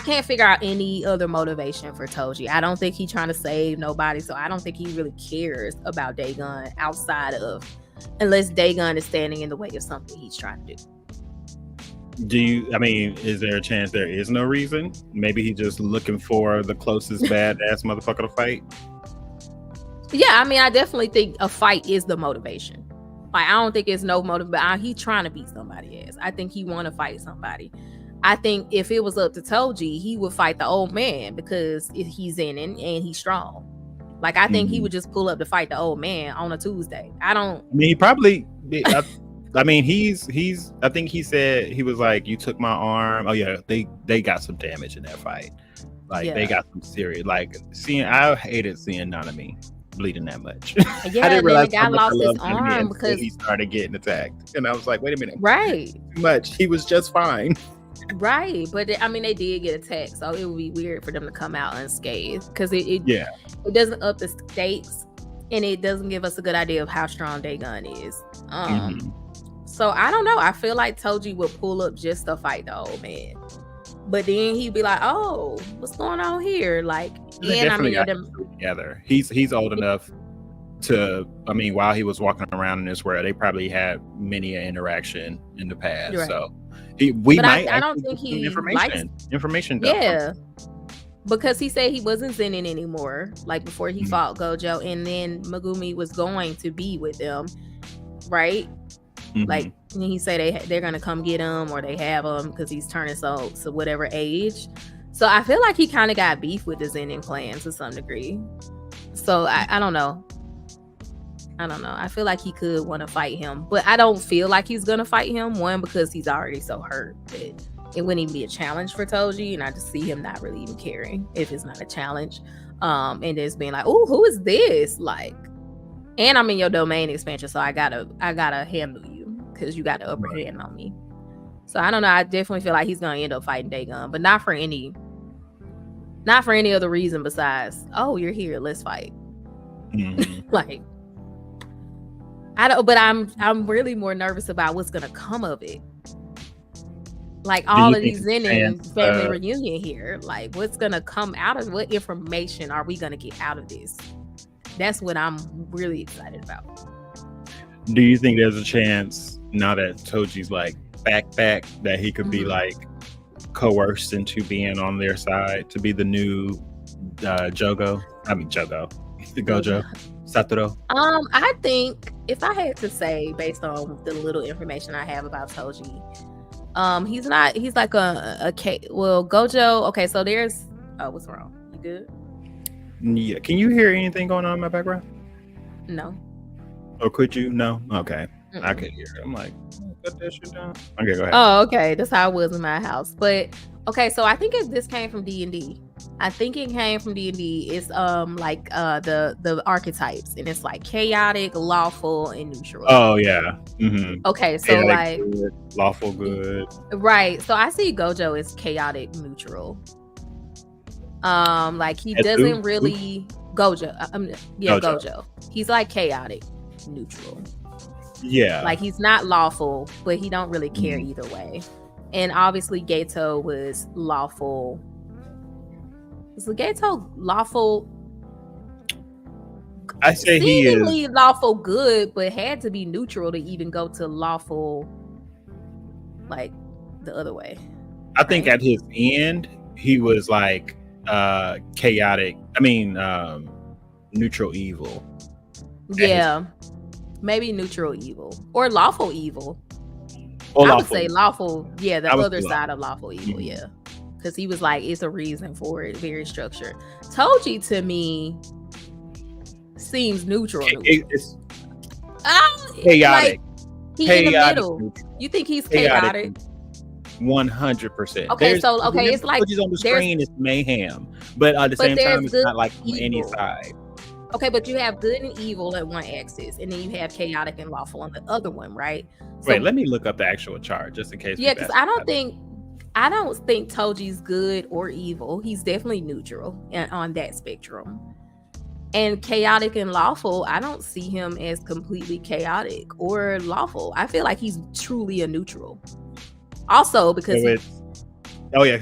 can't figure out any other motivation for Toji. I don't think he's trying to save nobody, so I don't think he really cares about Dagon outside of, unless Dagon is standing in the way of something he's trying to do. Is there a chance there is no reason? Maybe he's just looking for the closest badass motherfucker to fight? Yeah, I definitely think a fight is the motivation. Like, I don't think it's no motive, but he's trying to beat somebody ass. I think he want to fight somebody. I think if it was up to Toji, he would fight the old man, because he's in and he's strong. Like, I think he would just pull up to fight the old man on a Tuesday. He probably. I think he said, he was like, you took my arm. Oh yeah, they got some damage in that fight. Like, they got some serious. Like, I hated seeing Nanami bleeding that much. Yeah, I didn't realize the guy lost his arm because he started getting attacked, and I was like, wait a minute, right? Too much. He was just fine. Right, but they did get attacked, so it would be weird for them to come out unscathed, because it doesn't up the stakes, and it doesn't give us a good idea of how strong Dagon is. So I don't know. I feel like Toji would pull up just to fight the old man. But then he'd be like, "Oh, what's going on here?" Like, They and I mean, definitely got together. He's old enough to, I mean, while he was walking around in this world, they probably had many an interaction in the past. right. So But I don't think he likes. information dump from Yeah, because he said he wasn't Zenin anymore. Like before he fought Gojo, and then Megumi was going to be with them, right? Like he said they're gonna come get him, or they have him because he's turning so whatever age. So I feel like he kind of got beef with the Zenin clan to some degree. So I don't know. I feel like he could want to fight him, but I don't feel like he's gonna fight him. One, because he's already so hurt that it wouldn't even be a challenge for Toji, and I just see him not really even caring if it's not a challenge. And just being like, "Oh, who is this?" Like, and I'm in your domain expansion, so I gotta handle you because you got the upper hand on me. So I don't know. I definitely feel like he's gonna end up fighting Dagon, but not for any other reason besides, "Oh, you're here, let's fight." Like, I don't. But I'm really more nervous about what's gonna come of it. Like all of these Zenin family reunion here, like what's gonna come out of, what information are we gonna get out of this? That's what I'm really excited about. Do you think there's a chance now that Toji's like back that he could be like coerced into being on their side to be the new Gojo, Satoru? I think if I had to say, based on the little information I have about Toji, he's like a Gojo. Okay, so there's what's wrong? You good? Yeah. Can you hear anything going on in my background? No. Or could you? No. Okay. I could hear it. I'm like, cut that shit down. Okay, go ahead. Oh, okay. That's how it was in my house. But okay, so I think this came from D&D. I think it came from D&D. It's like the archetypes, and it's like chaotic, lawful, and neutral. Oh yeah. Okay, so chaotic, like good, lawful, good. Right. So I see Gojo as chaotic, neutral. Like he doesn't really Gojo. Gojo. He's like chaotic, neutral. Yeah. Like he's not lawful, but he don't really care either way. And obviously Geto was lawful. Was Geto lawful? I say he is lawful good, but had to be neutral to even go to lawful, like the other way. I think at his end, he was like chaotic. I mean, neutral evil. Yeah. Maybe neutral evil or lawful evil. I would say lawful. Yeah, the other side of lawful evil. Yeah, because he was like, it's a reason for it, very structured. Toji to me seems neutral. It's chaotic. Like, he in the middle. Neutral. You think he's chaotic? 100%. Okay, it's like Toji's on the screen is mayhem, but at the same time, it's not like on any side. Okay, but you have good and evil at one axis, and then you have chaotic and lawful on the other one, right? So, wait, let me look up the actual chart just in case. Yeah, because I don't think Toji's good or evil. He's definitely neutral on that spectrum. And chaotic and lawful, I don't see him as completely chaotic or lawful. I feel like he's truly a neutral. Also, because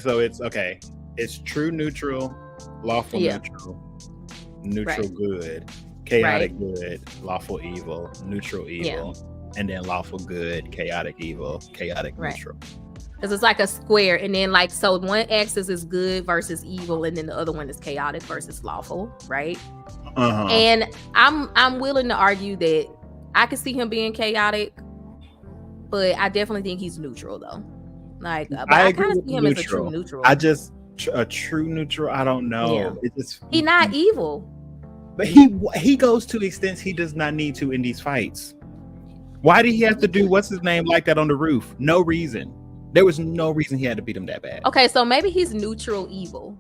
so it's okay. It's true neutral, lawful neutral good, chaotic good, lawful evil, neutral evil, and then lawful good, chaotic evil, chaotic neutral. Because it's like a square, and then like, so one axis is good versus evil, and then the other one is chaotic versus lawful, right? And I'm willing to argue that I could see him being chaotic, but I definitely think he's neutral though. Like, I kind of see him as a true neutral. A true neutral, I don't know. Yeah. He's not evil. But he goes to extents he does not need to in these fights. Why did he have to do what's his name like that on the roof? No reason. There was no reason he had to beat him that bad. Okay, so maybe he's neutral evil.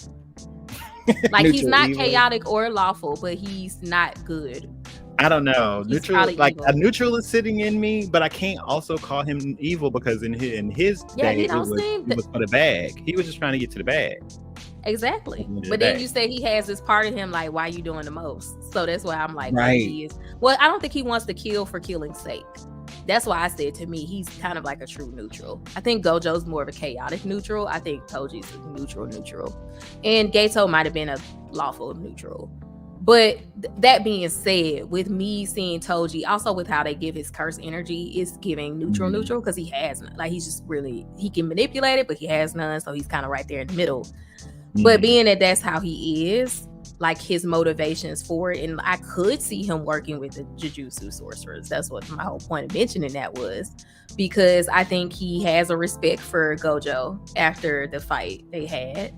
Like he's not evil, chaotic or lawful, but he's not good. I don't know. Neutral, like evil. A neutral is sitting in me, but I can't also call him evil because in his day he was for the bag. He was just trying to get to the bag. Exactly. But then you say he has this part of him like, why are you doing the most? So that's why I'm like, right. He is. Well, I don't think he wants to kill for killing's sake. that's why I said, to me, he's kind of like a true neutral. I think Gojo's more of a chaotic neutral. I think Toji's a neutral. And Gato might have been a lawful neutral. But that being said, with me seeing Toji, also with how they give his curse energy, is giving neutral, because he has none. Like, he's just really, he can manipulate it, but he has none. So he's kind of right there in the middle. But being that that's how he is, like, his motivations for it, and I could see him working with the Jujutsu sorcerers. That's what my whole point of mentioning that was, because I think he has a respect for Gojo after the fight they had.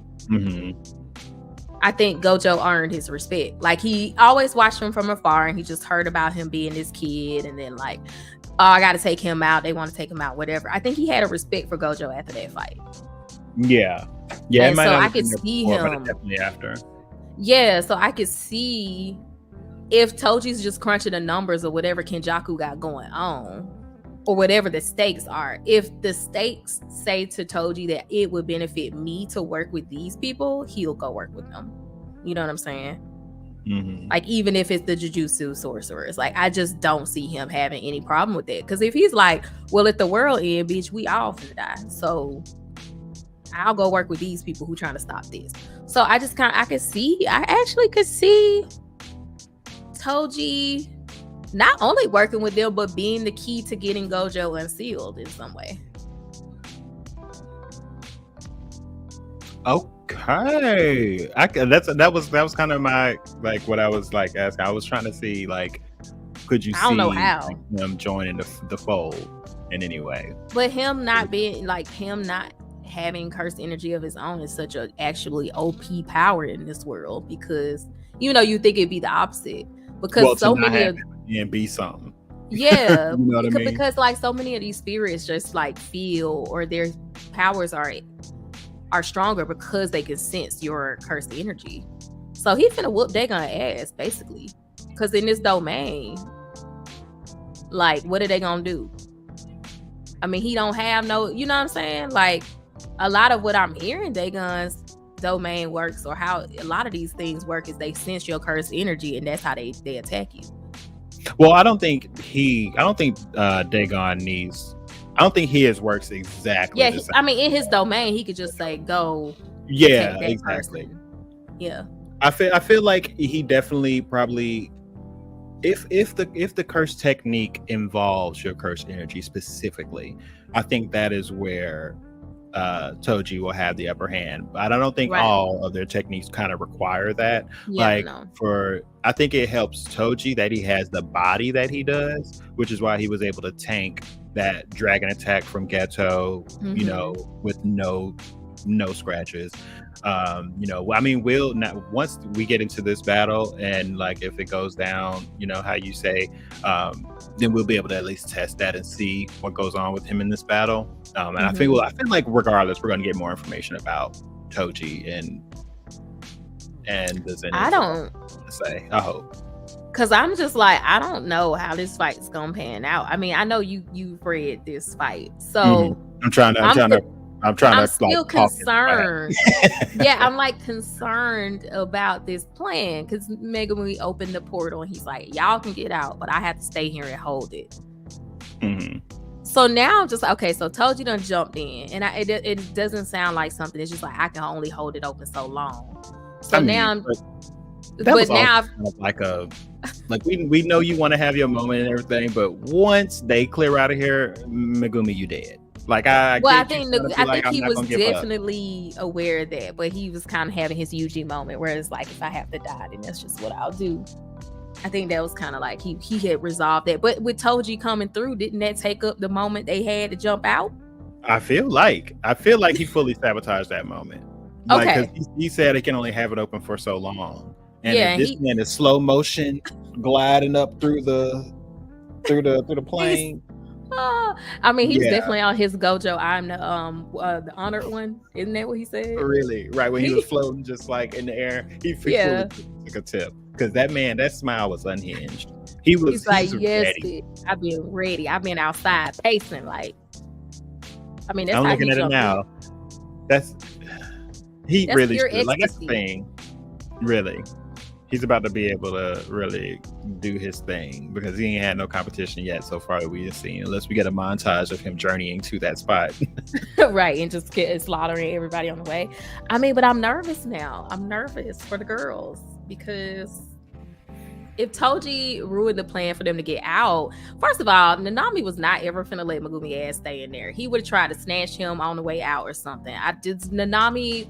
I think Gojo earned his respect. Like, he always watched him from afar, and he just heard about him being this kid, and then like, oh, I got to take him out. They want to take him out, whatever. I think he had a respect for Gojo after that fight. Yeah. And so I could see him. Definitely after. Yeah, so I could see if Toji's just crunching the numbers or whatever Kenjaku got going on, or whatever the stakes are. If the stakes say to Toji that it would benefit me to work with these people, he'll go work with them. You know what I'm saying? Like, even if it's the Jujutsu sorcerers, like, I just don't see him having any problem with that. Because if he's like, well, if the world end, bitch, we all finna die. So I'll go work with these people who trying to stop this. So I actually could see Toji not only working with them, but being the key to getting Gojo unsealed in some way. Okay, that was kind of my, like, what I was like asking. I was trying to see, like, could you see, I don't know how, like, him joining the fold in any way? But him not being, like, him not having cursed energy of his own is such a actually OP power in this world, because you think it'd be the opposite, because so many of and be something. Yeah. You know what I mean? Because like, so many of these spirits just like feel, or their powers are stronger because they can sense your cursed energy. So he finna whoop Dagon ass, basically, because in this domain, like, what are they gonna do? I mean, he don't have no, you know what I'm saying? Like, a lot of what I'm hearing Dagon's domain works, or how a lot of these things work, is they sense your cursed energy, and that's how they attack you. Well, I don't think Dagon needs, I don't think his works exactly. Yeah, I mean, in his domain, he could just say, go. Yeah, exactly. Person. Yeah. I feel like he definitely probably, if the curse technique involves your cursed energy specifically, I think that is where Toji will have the upper hand. But I don't think all of their techniques kind of require that. I think it helps Toji that he has the body that he does, which is why he was able to tank that dragon attack from Geto, with no scratches. I mean, we'll not, once we get into this battle, and like, if it goes down, how you say, then we'll be able to at least test that and see what goes on with him in this battle. And I feel like regardless, we're going to get more information about Toji and does I don't say, I hope. Because I'm just like, I don't know how this fight's gonna pan out. I mean, I know you've read this fight, so I'm still concerned. Yeah, I'm like concerned about this plan, because Megumi opened the portal and he's like, y'all can get out, but I have to stay here and hold it. So now I'm just like, okay, so Toji done jumped in, and it doesn't sound like something. It's just like, I can only hold it open so long. So now we know you want to have your moment and everything, but once they clear out of here, Megumi, you dead. Like, I think he was definitely aware of that, but he was kind of having his Yuji moment, where it's like, if I have to die, then that's just what I'll do. I think that was kind of like he had resolved that. But with Toji coming through, didn't that take up the moment they had to jump out? I feel like he fully sabotaged that moment. Okay. Like, 'cause he said he can only have it open for so long. And this man is slow motion gliding up through the plane. I mean, he's definitely on his Gojo. I'm the honored one. Isn't that what he said? Really? Right, when he was floating just like in the air, he took a tip, because that smile was unhinged. He's like, yes, ready. I've been ready. I've been outside pacing. Like, I mean, that's I'm how looking at it now. That's really should. Like, that's the thing. Really. He's about to be able to really do his thing because he ain't had no competition yet so far that we have seen, unless we get a montage of him journeying to that spot. Right, and just slaughtering everybody on the way. I mean, but I'm nervous now. I'm nervous for the girls because if Toji ruined the plan for them to get out, first of all, Nanami was not ever finna let Megumi ass stay in there. He would have tried to snatch him on the way out or something. Nanami's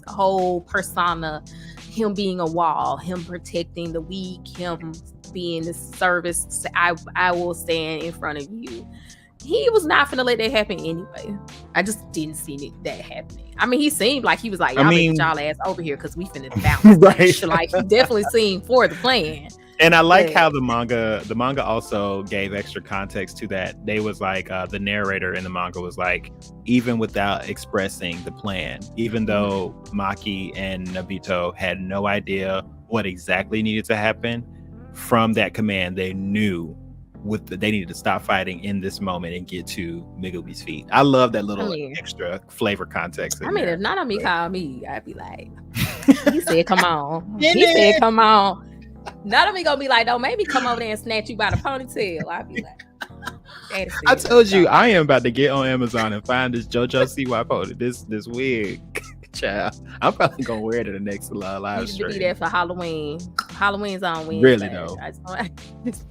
whole persona, him being a wall, him protecting the weak, him being the service, I will stand in front of you. He was not finna let that happen anyway. I just didn't see that happening. I mean, he seemed like he was like, y'all get y'all ass over here because we finna bounce. Right. Like, he definitely seemed for the plan. And I like how the manga also gave extra context to that. They was like, the narrator in the manga was like, even without expressing the plan, even though Maki and Naobito had no idea what exactly needed to happen, from that command, they knew they needed to stop fighting in this moment and get to Megumi's feet. I love that little extra flavor context. If Nanami called me, I'd be like, he said, come on. He said, come on. Nanami gonna be like, don't make me come over there and snatch you by the ponytail. I'd be like, I told you, I am about to get on Amazon and find this JoJo CY pony, this wig. Child, I'm probably gonna wear it to the next live stream. Need to be there for Halloween. Halloween's on Wednesday. Really though, I just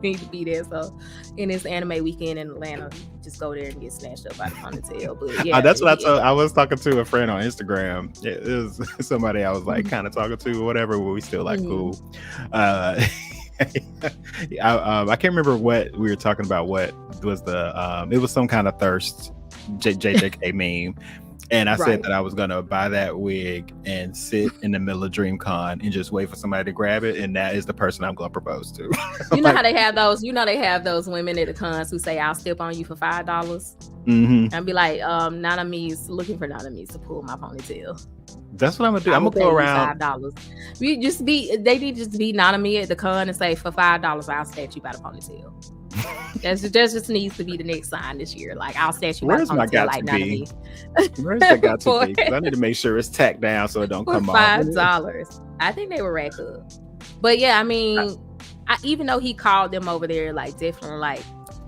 need to be there. So in this anime weekend in Atlanta, just go there and get snatched up by the ponytail. But yeah, that's what I told. I was talking to a friend on Instagram. It was somebody I was like kind of talking to or whatever. But we still like cool. I can't remember what we were talking about. What was the? It was some kind of thirst JJK meme. And I said that I was gonna buy that wig and sit in the middle of DreamCon and just wait for somebody to grab it, and that is the person I'm gonna propose to. You know how they have those? You know they have those women at the cons who say, "I'll step on you for $5." Mm-hmm. And be like, Nanami's looking for Nanami's to pull my ponytail. That's what I'm gonna do. I'm gonna go around. $5. They need to just be Nanami at the con and say, for $5, I'll snatch you by the ponytail. That just needs to be the next sign this year. Like, I'll snatch you by the ponytail like Nanami. Where's that got to be? Because I need to make sure it's tacked down so it don't come off. $5. I think they were rack up. But yeah, I mean, even though he called them over there, like, definitely, like,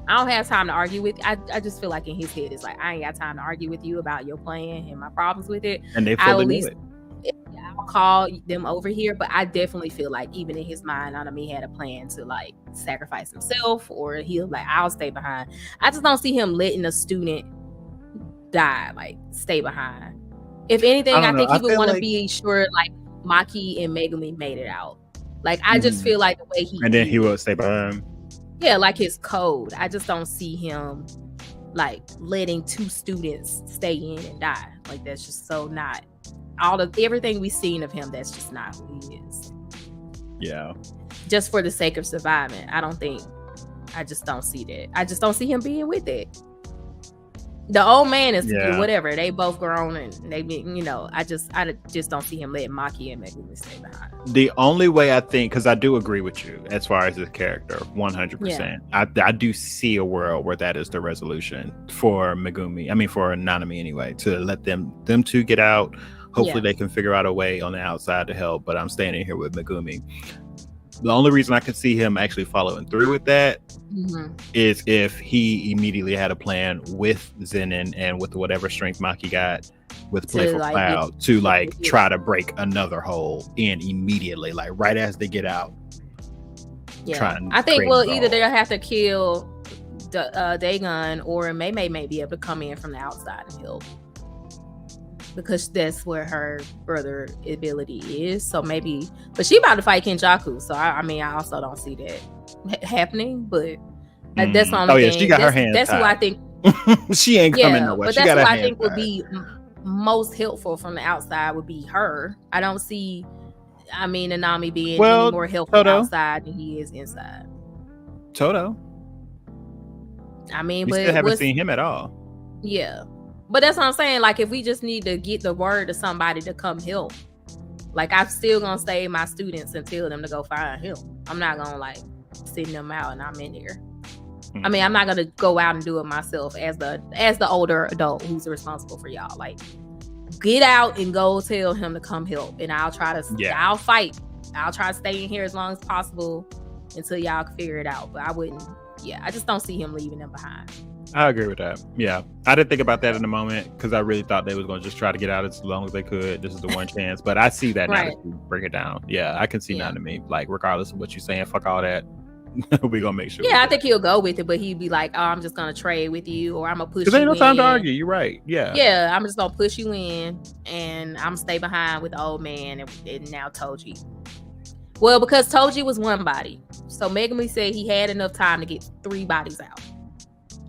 I don't have time to argue with you. I just feel like in his head, it's like, I ain't got time to argue with you about your plan and my problems with it. And they fully knew it. I'll call them over here, but I definitely feel like even in his mind, Nanami had a plan to like sacrifice himself, or he'll like, I'll stay behind. I just don't see him letting a student die, like stay behind. If anything, I think he would want to be sure like Maki and Megumi made it out. Like, I just feel like the way he will stay behind. Yeah, like his code. I just don't see him like letting 2 students stay in and die. Like, that's just so not everything we've seen of him. That's just not who he is. Yeah. Just for the sake of surviving. I just don't see that. I just don't see him being with it. The old man is whatever. They both grown and they, I just don't see him letting Maki and Megumi stay behind. The only way I think, because I do agree with you as far as his character, 100%. I do see a world where that is the resolution for Megumi. I mean, for Nanami anyway, to let them 2 get out. Hopefully they can figure out a way on the outside to help. But I'm staying in here with Megumi. The only reason I could see him actually following through with that is if he immediately had a plan with Zenin and with whatever strength Maki got with Playful Cloud to like try to break another hole in immediately, like right as they get out. Yeah, I think either they'll have to kill Dagon, or Mei Mei may be able to come in from the outside and help, because that's where her brother ability is. So maybe, but she about to fight Kenjaku. So I mean, I also don't see that happening. But that's the only thing. She got her hands tied. That's who I think. She ain't coming nowhere. But that's who I think would be most helpful from the outside would be her. I don't see. I mean, Nanami being any more helpful outside than he is inside. Toto. I mean, we still haven't seen him at all. Yeah. But that's what I'm saying. Like, if we just need to get the word to somebody to come help, like, I'm still gonna stay my students and tell them to go find him. I'm not gonna like send them out and I'm in here. I mean, I'm not gonna go out and do it myself as the older adult who's responsible for y'all. Like, get out and go tell him to come help, and I'll try to. I'll fight I'll try to stay in here as long as possible until y'all can figure it out. But I wouldn't. Yeah, I just don't see him leaving them behind. I agree with that. Yeah, I didn't think about that in the moment because I really thought they was going to just try to get out as long as they could. This is the one chance, but I see that now that you break it down. Yeah, I can see Nanami, like, regardless of what you're saying, fuck all that. We're gonna make sure. Yeah, I think he'll go with it, but he'd be like, "Oh, I'm just gonna trade with you, or I'm gonna push you." Because ain't no time to argue. You're right. Yeah. Yeah, I'm just gonna push you in, and I'm gonna stay behind with the old man and now Toji. Well, because Toji was one body, so Megumi said he had enough time to get 3 bodies out,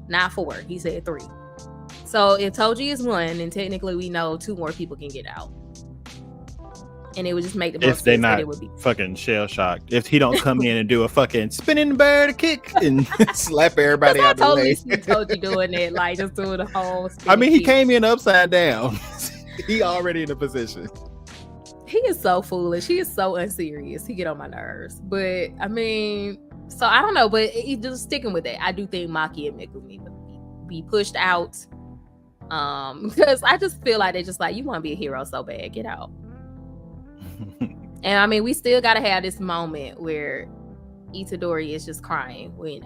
not 4. He said 3. So if Toji is 1, then technically we know 2 more people can get out. And it would just make the most if they're sense not it would be fucking shell shocked. If he don't come in and do a fucking spinning bear to kick and slap everybody out the way. I totally see Toji doing that, like just doing the whole. I mean, he came in upside down. He already in a position. He is so foolish. He is so unserious. He get on my nerves. But I mean, so I don't know. But just sticking with it, I do think Maki and Megumi would be pushed out. Because I just feel like they're just like, you want to be a hero so bad, get out. And I mean, we still gotta have this moment where Itadori is just crying when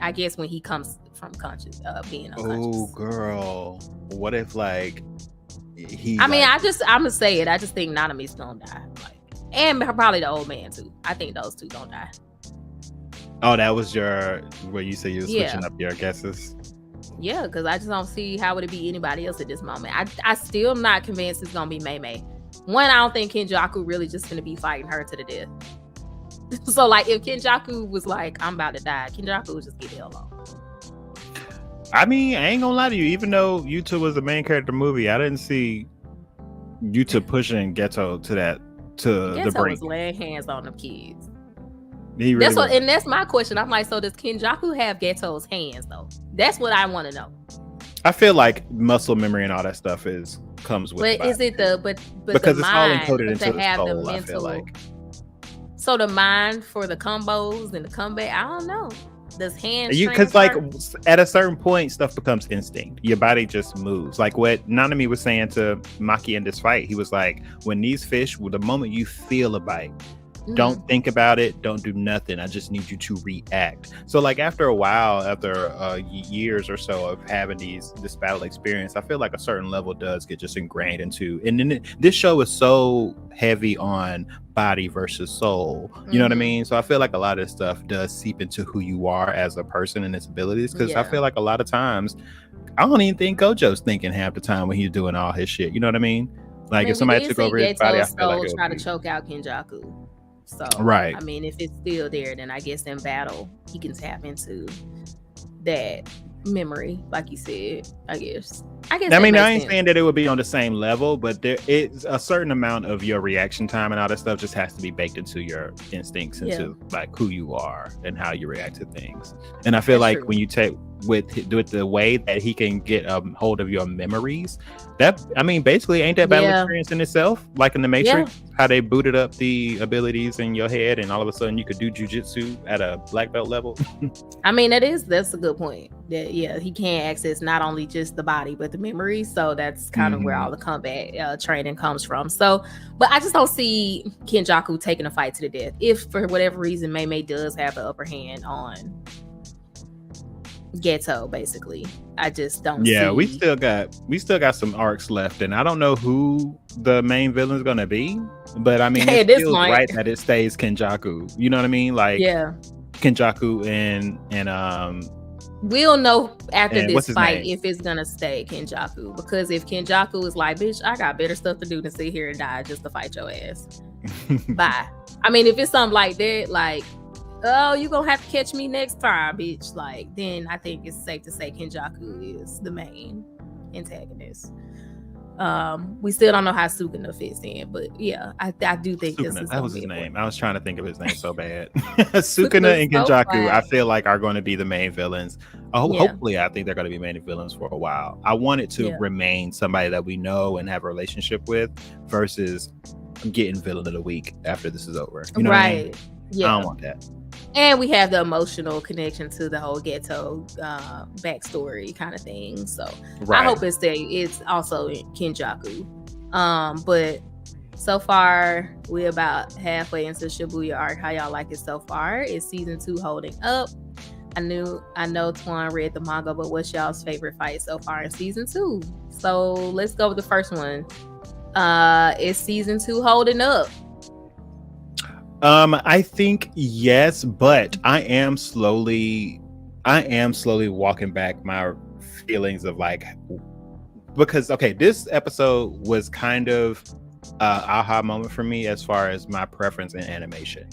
he comes from conscious, being unconscious. Oh, girl, what if like he? I mean, I'm gonna say it. I just think Nanami's gonna die, and probably the old man too. I think those 2 gonna die. Oh, that was where you say you were switching up your guesses. Yeah, because I just don't see how would it be anybody else at this moment. I still not convinced it's gonna be Mei Mei. One, I don't think Kenjaku really just gonna be fighting her to the death. So like if Kenjaku was like, I'm about to die, Kenjaku would just get the hell on. I mean, I ain't gonna lie to you, even though Yuta was the main character of the movie, I didn't see Yuta pushing Geto to the brink. Was laying hands on them kids. He really that's my question. I'm like, so does Kenjaku have Geto's hands though? That's what I want to know. I feel like muscle memory and all that stuff comes with. But is it but because the it's mind, all encoded into the soul, the mental, I feel like. So the mind for the combos and the comeback, I don't know. Does hands? Because like at a certain point, stuff becomes instinct. Your body just moves. Like what Nanami was saying to Maki in this fight, he was like, when these fish, the moment you feel a bite, don't think about it, don't do nothing, I just need you to react. So like after a while, after years or so of having this battle experience, I feel like a certain level does get just ingrained into. And then this show is so heavy on body versus soul, you know what I mean? So I feel like a lot of this stuff does seep into who you are as a person and its abilities, because I feel like a lot of times I don't even think Gojo's thinking half the time when he's doing all his shit, you know what I mean? Like if somebody took over his body, I feel like try to choke out Kenjaku. So, right. I mean, if it's still there, then I guess in battle, he can tap into that memory, like you said, I guess. I mean, I ain't saying that it would be on the same level, but there is a certain amount of your reaction time and all that stuff just has to be baked into your instincts, into like who you are and how you react to things. And I feel like when you take with the way that he can get a hold of your memories, that, I mean, basically ain't that battle experience in itself, like in the Matrix, how they booted up the abilities in your head and all of a sudden you could do jujitsu at a black belt level. I mean, that's a good point. That he can't access not only just the body but the memory, so that's kind of where all the combat training comes from. So, but I just don't see Kenjaku taking a fight to the death. If for whatever reason Mei Mei does have the upper hand on Geto, basically, I just don't see. we still got some arcs left, and I don't know who the main villain is gonna be, but I mean, it feels right that it stays Kenjaku, you know what I mean? Like Kenjaku and we'll know after this fight if it's gonna stay Kenjaku, because if Kenjaku is like, bitch, I got better stuff to do than sit here and die just to fight your ass, bye. I mean, if it's something like that, like, oh, you gonna have to catch me next time, bitch, like, then I think it's safe to say Kenjaku is the main antagonist. We still don't know how Sukuna fits in, but I do think that was his name. I was trying to think of his name so bad. Sukuna and Kenjaku, I feel like are going to be the main villains. Hopefully, I think they're going to be main villains for a while. I want it to remain somebody that we know and have a relationship with, versus getting villain of the week after this is over. You know what I mean? I don't want that. And we have the emotional connection to the whole Geto backstory kind of thing. So I hope it's also Kenjaku. But So far, we're about halfway into Shibuya Arc. How y'all like it so far? Is season 2 holding up? I know Twan read the manga, but what's y'all's favorite fight so far in season 2? So let's go with the first one. Is season 2 holding up? I think yes, but I am slowly walking back my feelings of like, because okay, this episode was kind of aha moment for me as far as my preference in animation.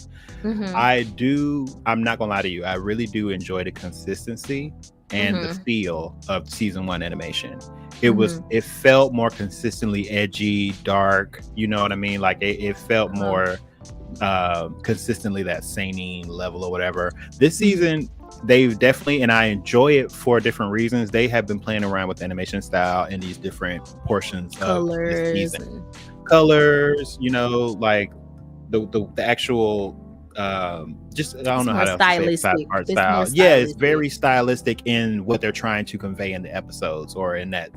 I'm not gonna lie to you, I really do enjoy the consistency and the feel of season 1 animation. It felt more consistently edgy, dark, you know what I mean? Like it felt more consistently that seinen level or whatever. This season they've definitely, and I enjoy it for different reasons, they have been playing around with animation style in these different portions of this season. Colors, you know, like the actual just I don't know how to say art style. Yeah, it's very stylistic in what they're trying to convey in the episodes or in that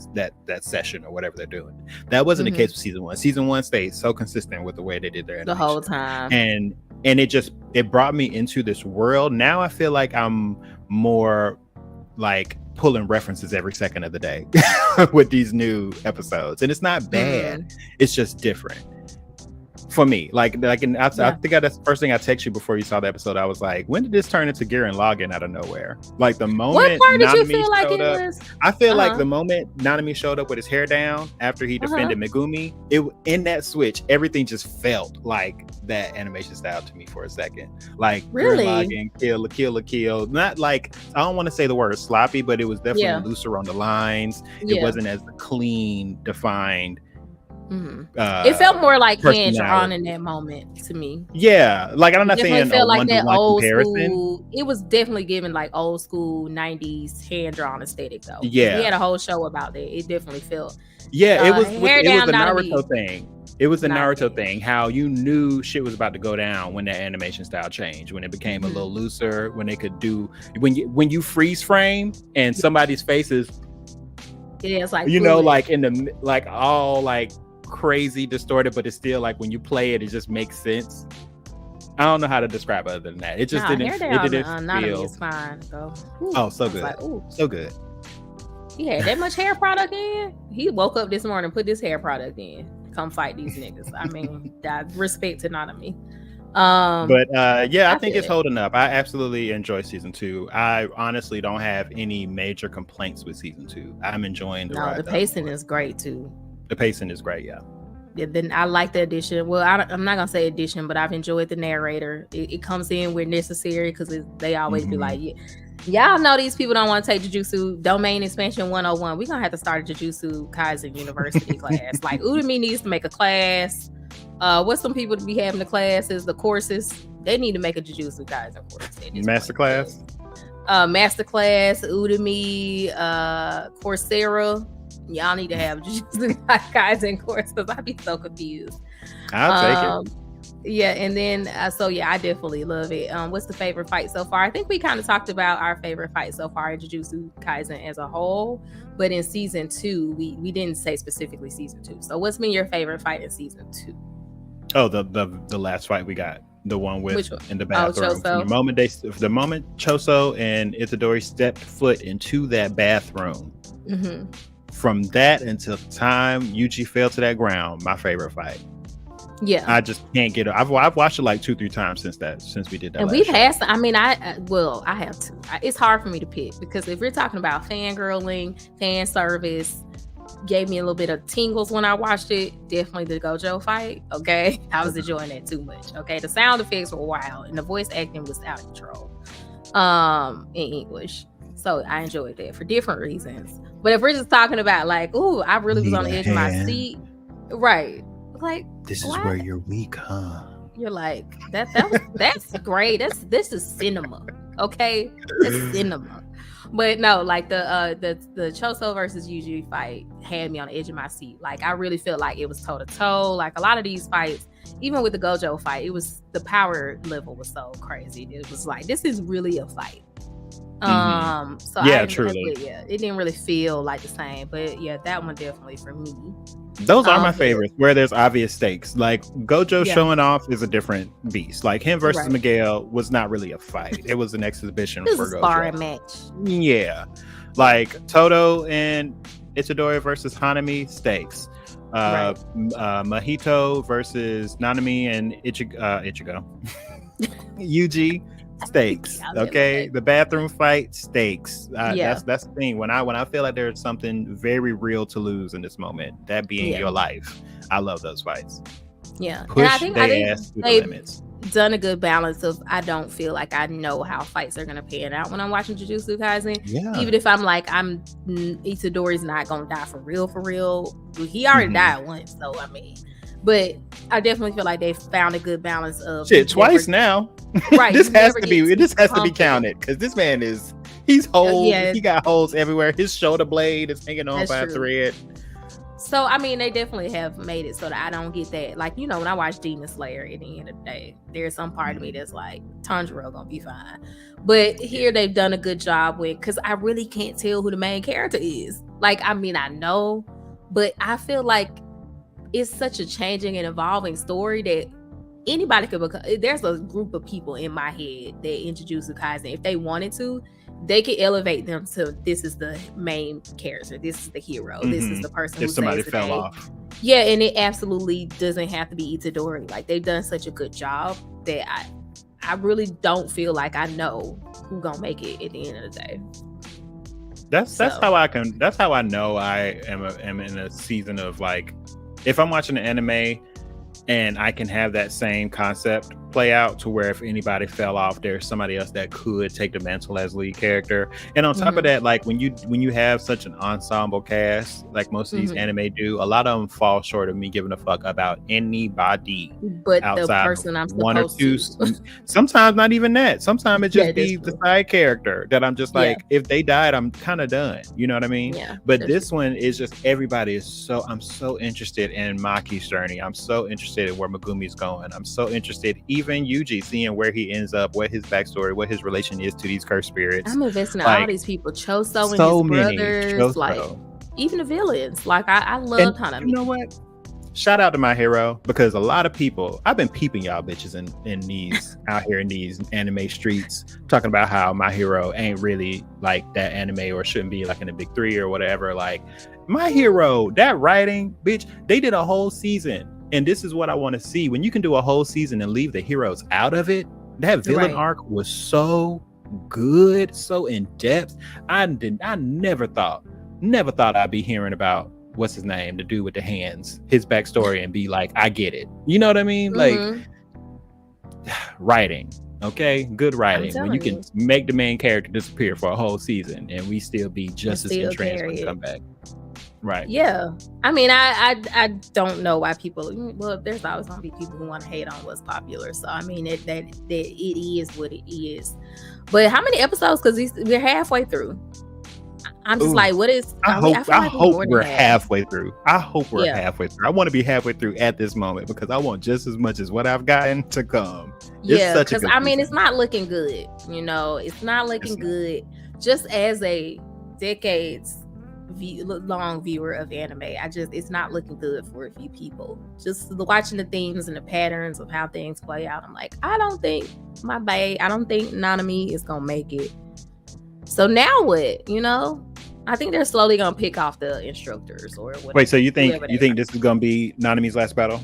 session or whatever they're doing. That wasn't the case with season 1. Season 1 stayed so consistent with the way they did their animation the whole time, and it brought me into this world. Now I feel like I'm more like pulling references every second of the day with these new episodes, and it's not bad. It's just different for me. I think that's the first thing I texted you before you saw the episode. I was like, when did this turn into Gurren Lagann out of nowhere? Like the moment Nanami showed up, I feel like the moment Nanami showed up with his hair down after he defended Megumi, in that switch, everything just felt like that animation style to me for a second. Like really, Gurren Lagann, kill. Not like, I don't want to say the word sloppy, but it was definitely looser on the lines. It wasn't as clean, defined. It felt more like hand drawn in that moment to me. Yeah, like I'm not saying felt like that old comparison. School. It was definitely giving like old school 90s hand drawn aesthetic though. Yeah, we had a whole show about that. It definitely felt. Yeah, it was the Naruto thing. It was the Naruto thing. How you knew shit was about to go down when that animation style changed. When it became a little looser. When they could do when you freeze frame and somebody's face is. Yeah, it's like you know, like in the like all like crazy distorted, but it's still like when you play it, it just makes sense. I don't know how to describe it other than that. It just didn't feel. It's fine. So, oh, so good, like, so good. He had that much hair product in. He woke up this morning, put this hair product in. Come fight these niggas. I mean, respect to Nanami. But yeah, I think it's holding up. I absolutely enjoy season 2. I honestly don't have any major complaints with season 2. I'm enjoying the ride. The pacing is great too. The pacing is great, yeah. Then I like the addition. Well, I'm not gonna say addition, but I've enjoyed the narrator. It comes in where necessary because they always be like, y'all know these people don't want to take Jujutsu Domain Expansion 101. We're gonna have to start a Jujutsu Kaisen University class. Like Udemy needs to make a class. What some people to be having the classes, the courses. They need to make a Jujutsu Kaisen course. Masterclass. Masterclass, Udemy, Coursera. Y'all need to have Jujutsu Kaisen course because I'd be so confused. I'll take it. Yeah, and then I definitely love it. What's the favorite fight so far? I think we kind of talked about our favorite fight so far in Jujutsu Kaisen as a whole, but in season 2, we didn't say specifically season 2. So what's been your favorite fight in season 2? Oh, the last fight we got. The one with in the bathroom. Oh, the moment Choso and Itadori stepped foot into that bathroom. From that until the time Yuji fell to that ground, my favorite fight. Yeah, I just can't get it. I've watched it like 2-3 times since we did that. And we've had some, I mean, I have to. It's hard for me to pick because if we're talking about fangirling, fan service, gave me a little bit of tingles when I watched it. Definitely the Gojo fight. Okay, I was enjoying that too much. Okay, the sound effects were wild and the voice acting was out of control. In English, so I enjoyed that for different reasons. But if we're just talking about like, ooh, I really was on the edge of my seat, right? Like, this is where you're weak, huh? You're like that's great. This is cinema, okay? That's cinema. But no, like the Choso versus Yuji fight had me on the edge of my seat. Like I really felt like it was toe to toe. Like a lot of these fights, even with the Gojo fight, it was the power level was so crazy. It was like this is really a fight. So Yeah, truly. it didn't really feel like the same, but yeah, that one definitely for me. Those are my But favorites where there's obvious stakes. Like Gojo yeah, showing off is a different beast. Like him versus right. Miguel was not really a fight. It was an exhibition It was a for sparring Gojo. match. Yeah. Like Toto and Itadori versus Hanami, stakes. Right. Mahito versus Nanami and Ichigo. Yuji, stakes. I'll never Okay, say. the bathroom fight, stakes. Yeah. That's the thing. When I feel like there's something very real to lose in this moment, that being Yeah. your life, I love those fights. Yeah. Push And I think ass to the they've limits. done a good balance of I don't feel like I know how fights are gonna pan out when I'm watching Jujutsu Kaisen. Yeah. Even if I'm like Itadori's not gonna die for real. He already died once, so I mean, but I definitely feel like they found a good balance of shit twice now. Right. This has to be counted because this man he's whole. Yeah. He got holes everywhere. His shoulder blade is hanging on by a thread. So I mean, they definitely have made it so that I don't get that. Like, when I watch Demon Slayer, at the end of the day, there's some part of me that's like, Tanjiro gonna be fine. But here they've done a good job with, because I really can't tell who the main character is. Like, I mean, I know, but I feel like it's such a changing and evolving story that anybody could become. There's a group of people in my head that in Jujutsu Kaisen, if they wanted to, they could elevate them to this is the main character, this is the hero, this is the person who somebody fell off. Yeah, and it absolutely doesn't have to be Itadori. Like, they've done such a good job that I really don't feel like I know who gonna make it at the end of the day. That's how I know I am in a season of, like, if I'm watching an anime and I can have that same concept play out to where if anybody fell off, there's somebody else that could take the mantle as lead character. And on top of that, like when you have such an ensemble cast, like most of these anime do, a lot of them fall short of me giving a fuck about anybody but outside the person I'm one or two. to. Sometimes not even that. Sometimes it just be the side character that I'm just like, if they died, I'm kind of done. You know what I mean? Yeah. But this one is just everybody is I'm so interested in Maki's journey. I'm so interested in where Megumi's going. I'm so interested, even Yuji, seeing where he ends up, what his backstory, what his relation is to these cursed spirits. I'm investing in all these people, Choso and his brothers, like even the villains. Like I love Hanami. You know what? Shout out to my hero, because a lot of people, I've been peeping y'all bitches in these out here in these anime streets, talking about how my hero ain't really like that anime or shouldn't be like in the big three or whatever. Like, my hero, that writing, bitch, they did a whole season. And this is what I want to see. When you can do a whole season and leave the heroes out of it, that villain arc was so good, so in depth. I never thought I'd be hearing about what's his name, the dude with the hands, his backstory, and be like, I get it. You know what I mean? Like, writing, okay, good writing. When you can make the main character disappear for a whole season and we still be just as entranced when he come back. Right. Yeah. I mean, I don't know why people. Well, there's always gonna be people who want to hate on what's popular. So I mean, that it is what it is. But how many episodes? Because we're halfway through. I'm just like, what is? I hope we're halfway through. I hope we're halfway through. I want to be halfway through at this moment because I want just as much as what I've gotten to come. Yeah, because I mean, it's not looking good. It's not looking good. Just as a decades long viewer of anime, it's not looking good for a few people. Just watching the themes and the patterns of how things play out, I'm like, I don't think Nanami is gonna make it. So now what? I think they're slowly gonna pick off the instructors or whatever. Wait, so you think this is gonna be Nanami's last battle?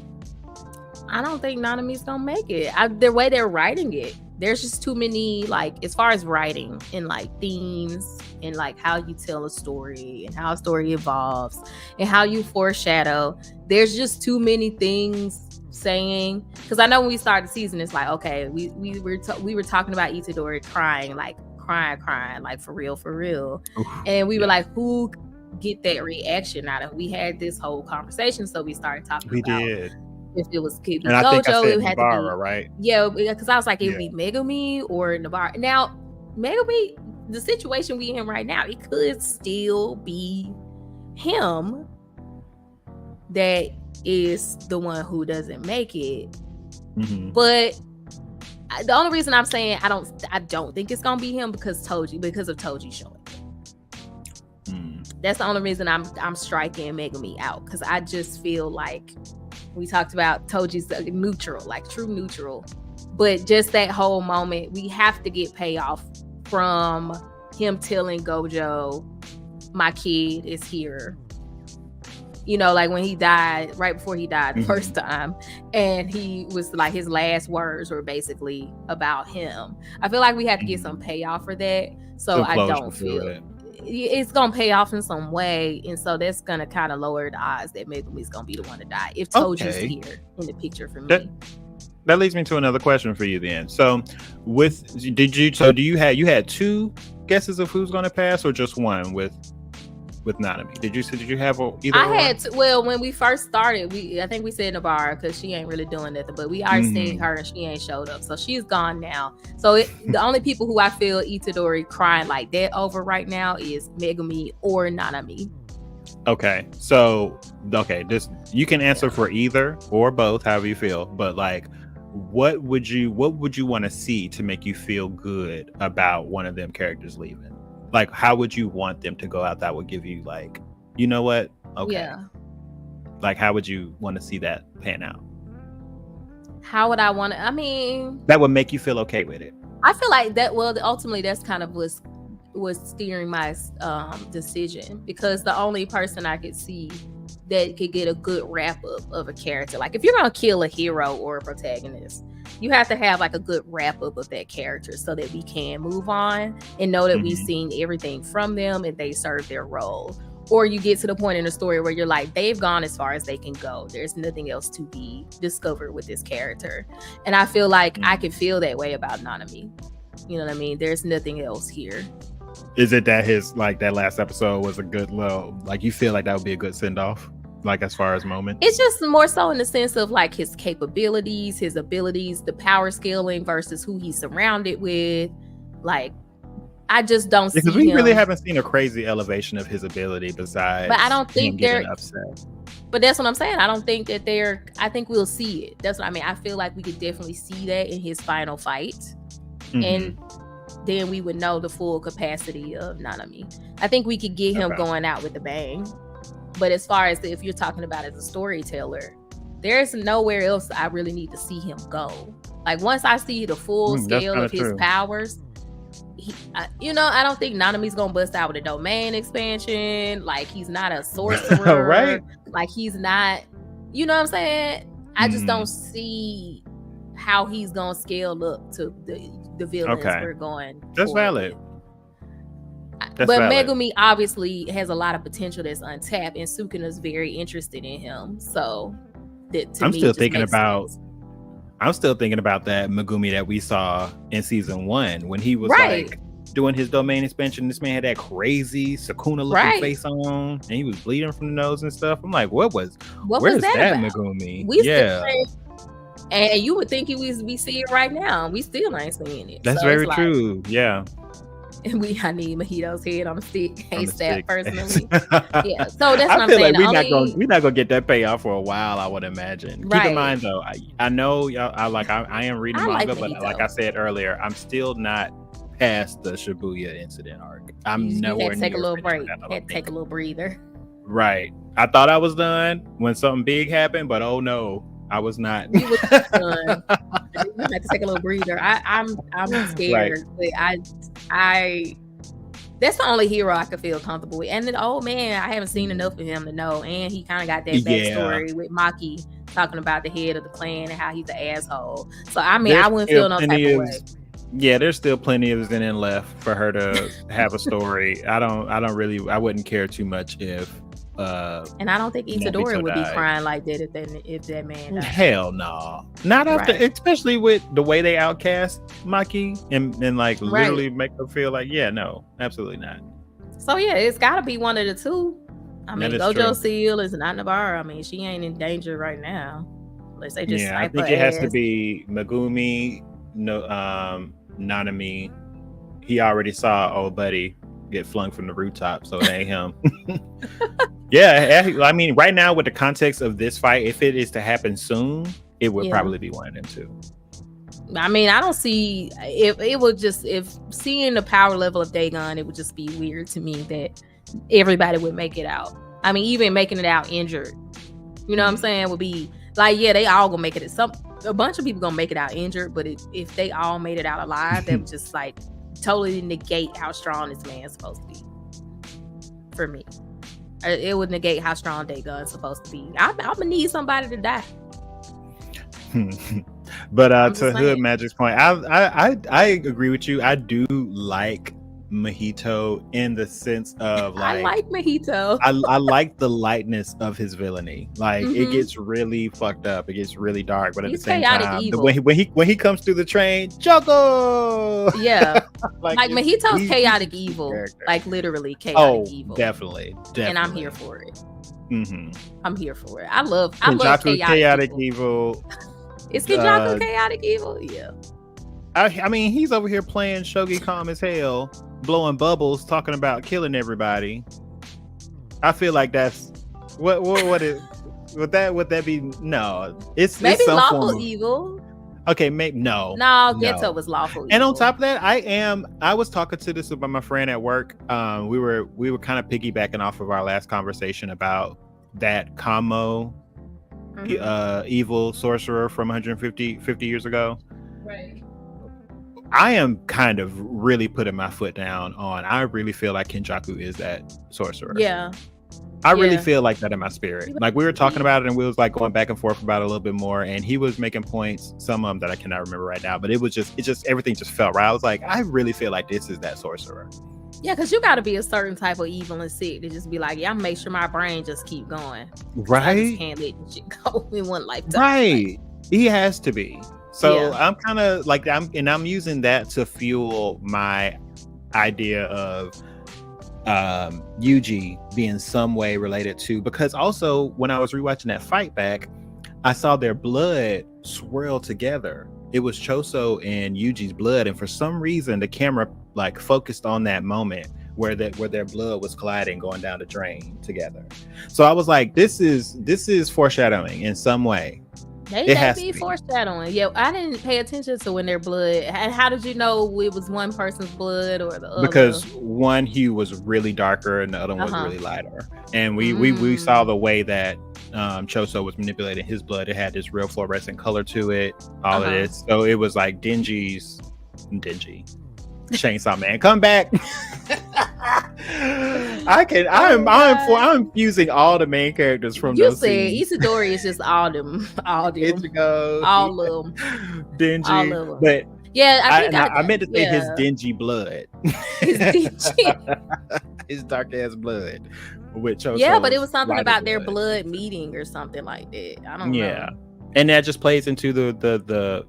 I don't think Nanami's gonna make it. The way they're writing it, there's just too many, like, as far as writing and like themes and like how you tell a story and how a story evolves and how you foreshadow. There's just too many things saying, because I know when we started the season, it's like, okay, we were talking about Itadori crying like for real. And we were like, who get that reaction out of? We had this whole conversation, so we started talking about did. If it was Gojo, and I think I said it had Nabara, to be, right? Yeah, because I was like, it would be Megumi or Nabara. Now, Megumi, the situation we in right now, it could still be him that is the one who doesn't make it. But the only reason I'm saying I don't think it's gonna be him because of Toji showing. That's the only reason I'm striking Megumi out, because I just feel like we talked about Toji's neutral, like true neutral, but just that whole moment, we have to get payoff from him telling Gojo, my kid is here. You know, like when he died, right before he died the first time, and he was like, his last words were basically about him. I feel like we have to get some payoff for that. So I don't feel it's gonna pay off in some way, and so that's gonna kind of lower the odds that Megumi's gonna be the one to die if Toji's here in the picture for me. That leads me to another question for you then. So do you had two guesses of who's gonna pass, or just one with Nanami? Did you have either? I had well, when we first started, I think we said Nabara, because she ain't really doing nothing, but we already seen her and she ain't showed up, so she's gone now. So the only people who I feel Itadori crying like that over right now is Megumi or Nanami. Okay, so this you can answer for either or both, however you feel, but like, what would you want to see to make you feel good about one of them characters leaving? Like, how would you want them to go out that would give you, like, you know what? Okay. Yeah. Like, how would you want to see that pan out? How would I want to? I mean, that would make you feel okay with it. I feel like that. Well, ultimately, that's kind of was steering my decision, because the only person I could see that could get a good wrap up of a character, like if you're gonna kill a hero or a protagonist, you have to have like a good wrap up of that character so that we can move on and know that we've seen everything from them and they serve their role. Or you get to the point in the story where you're like, they've gone as far as they can go. There's nothing else to be discovered with this character. And I feel like I can feel that way about Nanami. You know what I mean? There's nothing else here. Is it that his, like, that last episode was a good little, like, you feel like that would be a good send off? Like, as far as moments? It's just more so in the sense of like his capabilities, his abilities, the power scaling versus who he's surrounded with. Like, I just don't see because we really haven't seen a crazy elevation of his ability besides. But I don't think they're upset. But that's what I'm saying. I don't think that I think we'll see it. That's what I mean. I feel like we could definitely see that in his final fight. And then we would know the full capacity of Nanami. I think we could get him going out with a bang. But as far as if you're talking about as a storyteller, there's nowhere else I really need to see him go. Like, once I see the full scale of his powers, I don't think Nanami's gonna bust out with a domain expansion. Like, he's not a sorcerer, right? Like, he's not, you know what I'm saying? I just don't see how he's gonna scale up to the villains we're going. That's valid. But Megumi obviously has a lot of potential that's untapped, and Sukuna's very interested in him. So I'm still thinking about that Megumi that we saw in season 1 when he was like doing his domain expansion. This man had that crazy Sukuna looking face on, and he was bleeding from the nose and stuff. I'm like, where's that Megumi? And you would think we see it right now. We still ain't seeing it. That's very true. Yeah. And I need Mahito's head on a stick, ASAP personally. Yeah, so that's what I'm saying. Like we're not gonna get that payoff for a while, I would imagine. Keep in mind though, I know I am reading manga, but like I said earlier, I'm still not past the Shibuya incident arc. I'm nowhere near. Take a little break. Had to take a little breather. Right. I thought I was done when something big happened, but oh no, I was not. You was done. You had to take a little breather. I'm scared, but I that's the only hero I could feel comfortable with. And then, man, I haven't seen enough of him to know. And he kind of got that backstory with Maki talking about the head of the clan and how he's an asshole. So I mean, I wouldn't feel no type of way. Yeah, there's still plenty of Zenin left for her to have a story. I wouldn't care too much if and I don't think Itadori would be crying like that if that man died. Hell no. Not after, especially with the way they outcast Maki and like literally make her feel like, yeah, no, absolutely not. So yeah, it's gotta be one of the two. I mean, Gojo Seal is not Nabara. I mean, she ain't in danger right now. Unless they just I think it has to be Megumi, Nanami. He already saw old buddy get flung from the rooftop, so it ain't him. Yeah, I mean, right now with the context of this fight, if it is to happen soon, it would probably be one of them too. I mean, I don't see if it would just, if seeing the power level of Dagon, it would just be weird to me that everybody would make it out. I mean, even making it out injured, you know what I'm saying, would be like, yeah, they all gonna make it. A bunch of people gonna make it out injured, but if they all made it out alive, that would just like totally negate how strong this man is supposed to be. For me, it would negate how strong Dagon's supposed to be. I'm gonna need somebody to die. But to Hood Magic's point, I agree with you. I do like Mahito in the sense of like, I like Mahito. I like the lightness of his villainy. Like it gets really fucked up. It gets really dark, but at the same time, when he comes through the train, Choco. Yeah, like Mahito's chaotic evil, character. Like literally chaotic evil. Definitely, and I'm here for it. Mm-hmm. I'm here for it. I love chaotic evil. Is Kenjaku chaotic evil? Yeah. I mean, he's over here playing shogi calm as hell, blowing bubbles, talking about killing everybody. I feel like that's what is would that be? No, it's maybe it's some lawful form of evil. Okay, maybe no. Geto was lawful evil. And on top of that, I was talking to this about my friend at work. We were kind of piggybacking off of our last conversation about that Kamo evil sorcerer from 50 years ago. Right. I am kind of really putting my foot down on, I really feel like Kenjaku is that sorcerer. Yeah. I really feel like that in my spirit. Like we were talking about it and we was like going back and forth about it a little bit more, and he was making points, some of them that I cannot remember right now, but it just everything just felt right. I was like, I really feel like this is that sorcerer. Yeah, because you got to be a certain type of evil and sick to just be like, yeah, I'm make sure my brain just keep going. Right. I just can't let shit go in one lifetime. Right. He has to be. So I'm kind of like, I'm using that to fuel my idea of Yuji being some way related to, because also when I was rewatching that fight back, I saw their blood swirl together. It was Choso and Yuji's blood, and for some reason the camera like focused on that moment where their blood was colliding, going down the drain together. So I was like, this is foreshadowing in some way. It has to be foreshadowing. Yeah, I didn't pay attention to when their blood. And how did you know it was one person's blood or the other? Because one hue was really darker and the other one was really lighter. And we saw the way that Choso was manipulating his blood. It had this real fluorescent color to it. All of this, so it was like dingy. Chainsaw Man, come back. I'm fusing all the main characters from those scenes. Isidori is just all them. Ichigo, all of them. Dingy. All of them. But yeah, I meant to say his dingy blood. His dingy. His dark ass blood. Which but it was something about their blood meeting or something like that. I don't know. Yeah. And that just plays into the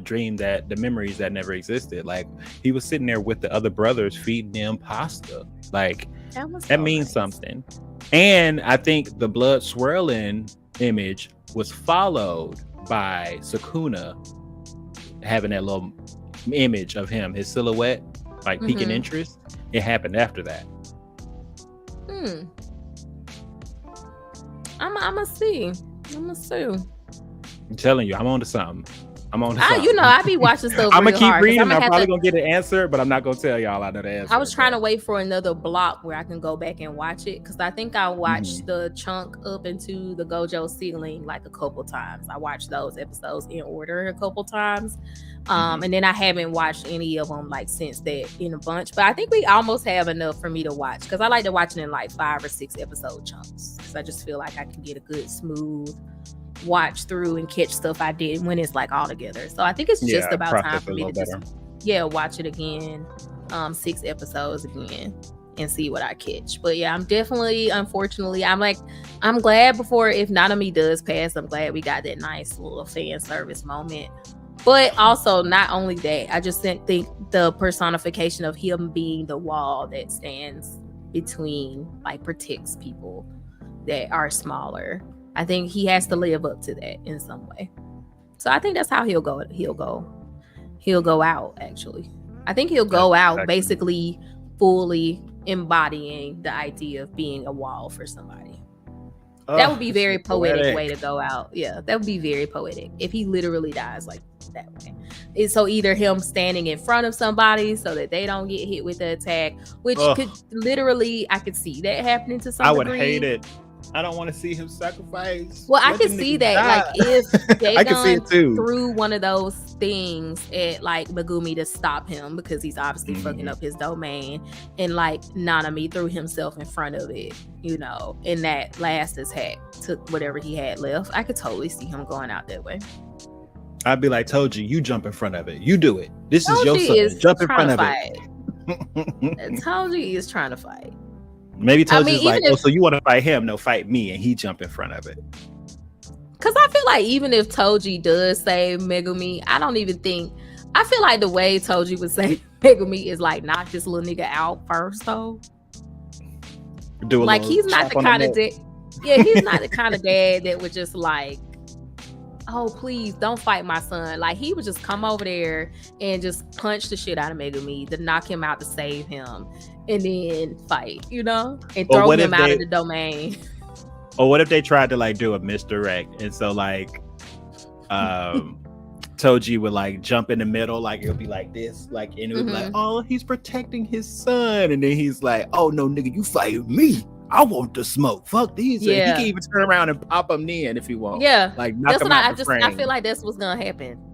dream, that the memories that never existed. Like he was sitting there with the other brothers feeding them pasta. Like that means something. And I think the blood swirling image was followed by Sukuna having that little image of him, his silhouette, like piquing interest. It happened after that. I'm gonna see. I'm telling you, I'm on to something. I be watching stuff. I'm gonna keep reading. I'm probably gonna get an answer, but I'm not gonna tell y'all I know the answer. I was trying to wait for another block where I can go back and watch it, because I think I watched the chunk up into the Gojo ceiling like a couple times. I watched those episodes in order a couple times, and then I haven't watched any of them like since that in a bunch. But I think we almost have enough for me to watch, because I like to watch it in like 5 or 6 episode chunks, because I just feel like I can get a good smooth watch through and catch stuff I did when it's like all together. So I think it's just about time for me to just watch it again, 6 episodes again, and see what I catch. But yeah, I'm definitely, unfortunately, I'm glad if Nanami does pass, I'm glad we got that nice little fan service moment. But also, not only that, I just think the personification of him being the wall that stands between, like, protects people that are smaller. I think he has to live up to that in some way. So I think that's how he'll go out, actually. I think he'll go out basically fully embodying the idea of being a wall for somebody. That would be very poetic way to go out. Yeah, that would be very poetic if he literally dies like that way. So either him standing in front of somebody so that they don't get hit with the attack, which could literally, I could see that happening to some degree. I would hate it. I don't want to see him sacrifice. Well, I could see that, like, if Dagon threw one of those things at like Megumi to stop him because he's obviously fucking up his domain, and like Nanami threw himself in front of it, you know, in that last attack, took whatever he had left. I could totally see him going out that way. I'd be like, Toji, you jump in front of it. You do it. This is your son. Jump in front of it. Toji is trying to fight. Maybe Toji's like, oh, so you want to fight him? No, fight me. And he jump in front of it. Because I feel like even if Toji does save Megumi, I feel like the way Toji would save Megumi is like knock this little nigga out first, though. Like, he's not the kind of dad. Yeah, he's not the kind of dad that would just like, oh, please don't fight my son. Like, he would just come over there and just punch the shit out of Megumi to knock him out to save him and then fight, you know, and throw him out of the domain. Or what if they tried to like do a misdirect, and so like Toji would like jump in the middle, like it'll be like this, like, and it would be like, oh, he's protecting his son, and then he's like, oh no, nigga, you fight me. I want the smoke. Fuck these. Yeah. He can even turn around and pop him in if he wants. Yeah, like knock him out the frame. I feel like that's what's gonna happen.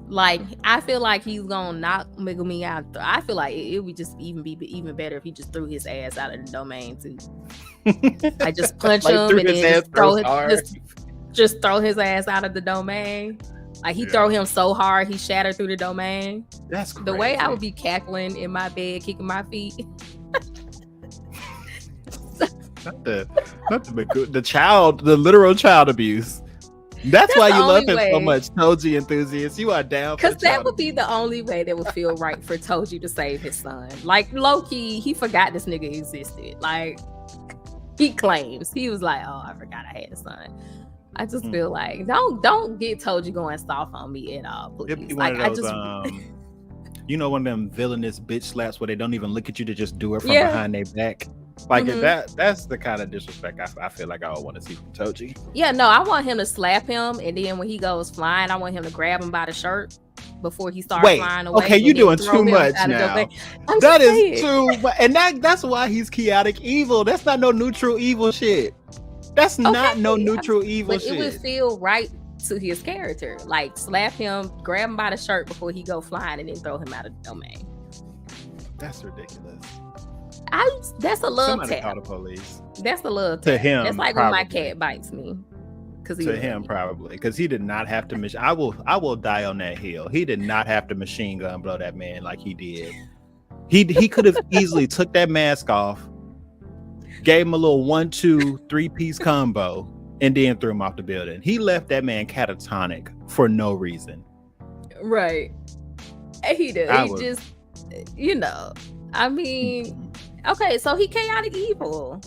Like, I feel like he's gonna knock Megumi out. I feel like it would just be even better if he just threw his ass out of the domain too. I just punch like him and then just throw his ass out of the domain. Like, he throw him so hard he shattered through the domain. That's crazy. The way I would be cackling in my bed, kicking my feet. not the child, the literal child abuse. That's why you love him so much, Toji enthusiast. You are down for because that would be the only way that would feel right for Toji to save his son. Like, low-key, he forgot this nigga existed. Like, he claims. He was like, oh, I forgot I had a son. I just feel like, don't get Toji going soft on me at all, please. It'd be one of those, you know, one of them villainous bitch slaps where they don't even look at you, to just do it from behind their back. Like, that's the kind of disrespect I feel like I would want to see from Toji. Yeah, no, I want him to slap him, and then when he goes flying, I want him to grab him by the shirt before he starts flying away. Okay, you're doing too much now. That is too much. And that's why he's chaotic evil. That's not no neutral evil shit. That's not no neutral evil shit. It would feel right to his character. Like, slap him, grab him by the shirt before he go flying, and then throw him out of the domain. That's ridiculous. That's a love tap. Call the police. That's a love tap. To him, that's like probably. When my cat bites me. To him, probably, because he did not have to. I will die on that hill. He did not have to machine gun blow that man like he did. He could have easily took that mask off, gave him a little 1-2 3-piece combo, and then threw him off the building. He left that man catatonic for no reason. Right. He did. Just, you know. I mean, okay, so he chaotic evil.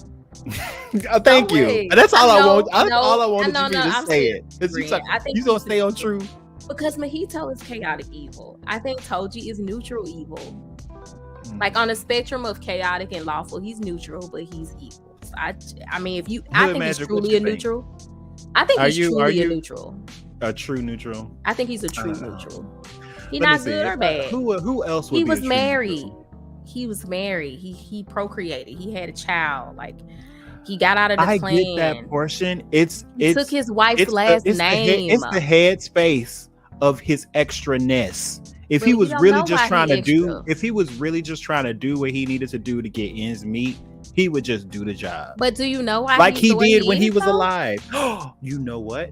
Thank you. That's all I want. All I wanted you to say it. I think he's gonna stay on true. Because Mahito is chaotic evil. I think Toji is neutral evil. Like, on a spectrum of chaotic and lawful, he's neutral, but he's evil. So I mean, I think he's truly a neutral. I think he's truly a neutral. A true neutral. I think he's a true neutral. He's not good or bad. Who else would he was married? He was married. He procreated. He had a child. Like, he got out of the clan. I get that portion. He took his wife's last name. It's the headspace of his extraness. If he was really just trying to do what he needed to do to get ends meet, he would just do the job. But do you know why? Like he did when he was alive. You know what?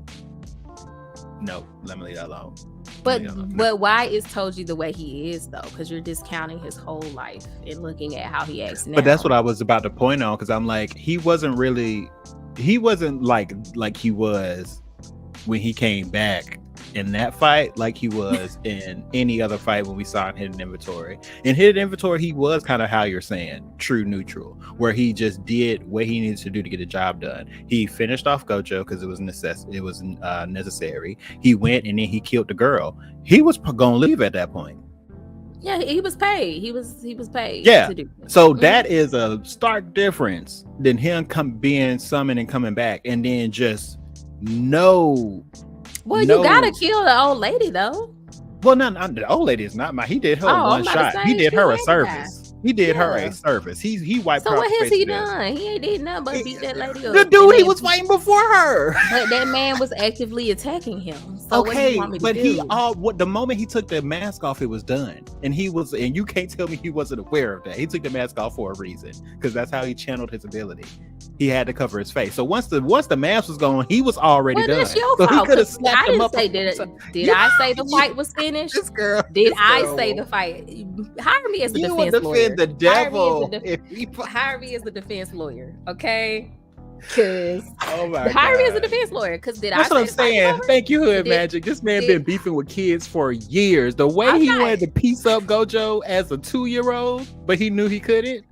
No, let me leave that alone. But why is Toji the way he is, though? Because you're discounting his whole life and looking at how he acts now. But that's what I was about to point out, because I'm like, he wasn't like he was when he came back in that fight, like he was in any other fight when we saw in Hidden Inventory. In Hidden Inventory, he was kind of how you're saying, true neutral, where he just did what he needed to do to get the job done. He finished off Gojo because it was necessary. He went and then he killed the girl. He was gonna leave at that point. Yeah, he was paid. He was paid Yeah. to do that. So that is a stark difference than him being summoned and coming back, and then just Well, you gotta kill the old lady though. Well, no, the old lady is not he did her one shot. He did her a service. He did her a service. He wiped her. So what has he done? He ain't did nothing but beat that lady up. The dude he was fighting before her. But that man was actively attacking him. So okay, what but the moment he took the mask off, it was done. And you can't tell me he wasn't aware of that. He took the mask off for a reason, because that's how he channeled his ability. He had to cover his face. So once the mask was gone, he was already done. That's your so fault. He could have slapped him up. Did I say the fight was finished? Did I say the fight? Hire me as a defense lawyer. The devil. Hire me as the defense lawyer, okay? Because hire me as a defense lawyer. Because that's what I'm saying. Thank you, Hood Magic. This man been beefing with kids for years. The way he wanted to piece up Gojo as a 2-year-old, but he knew he couldn't.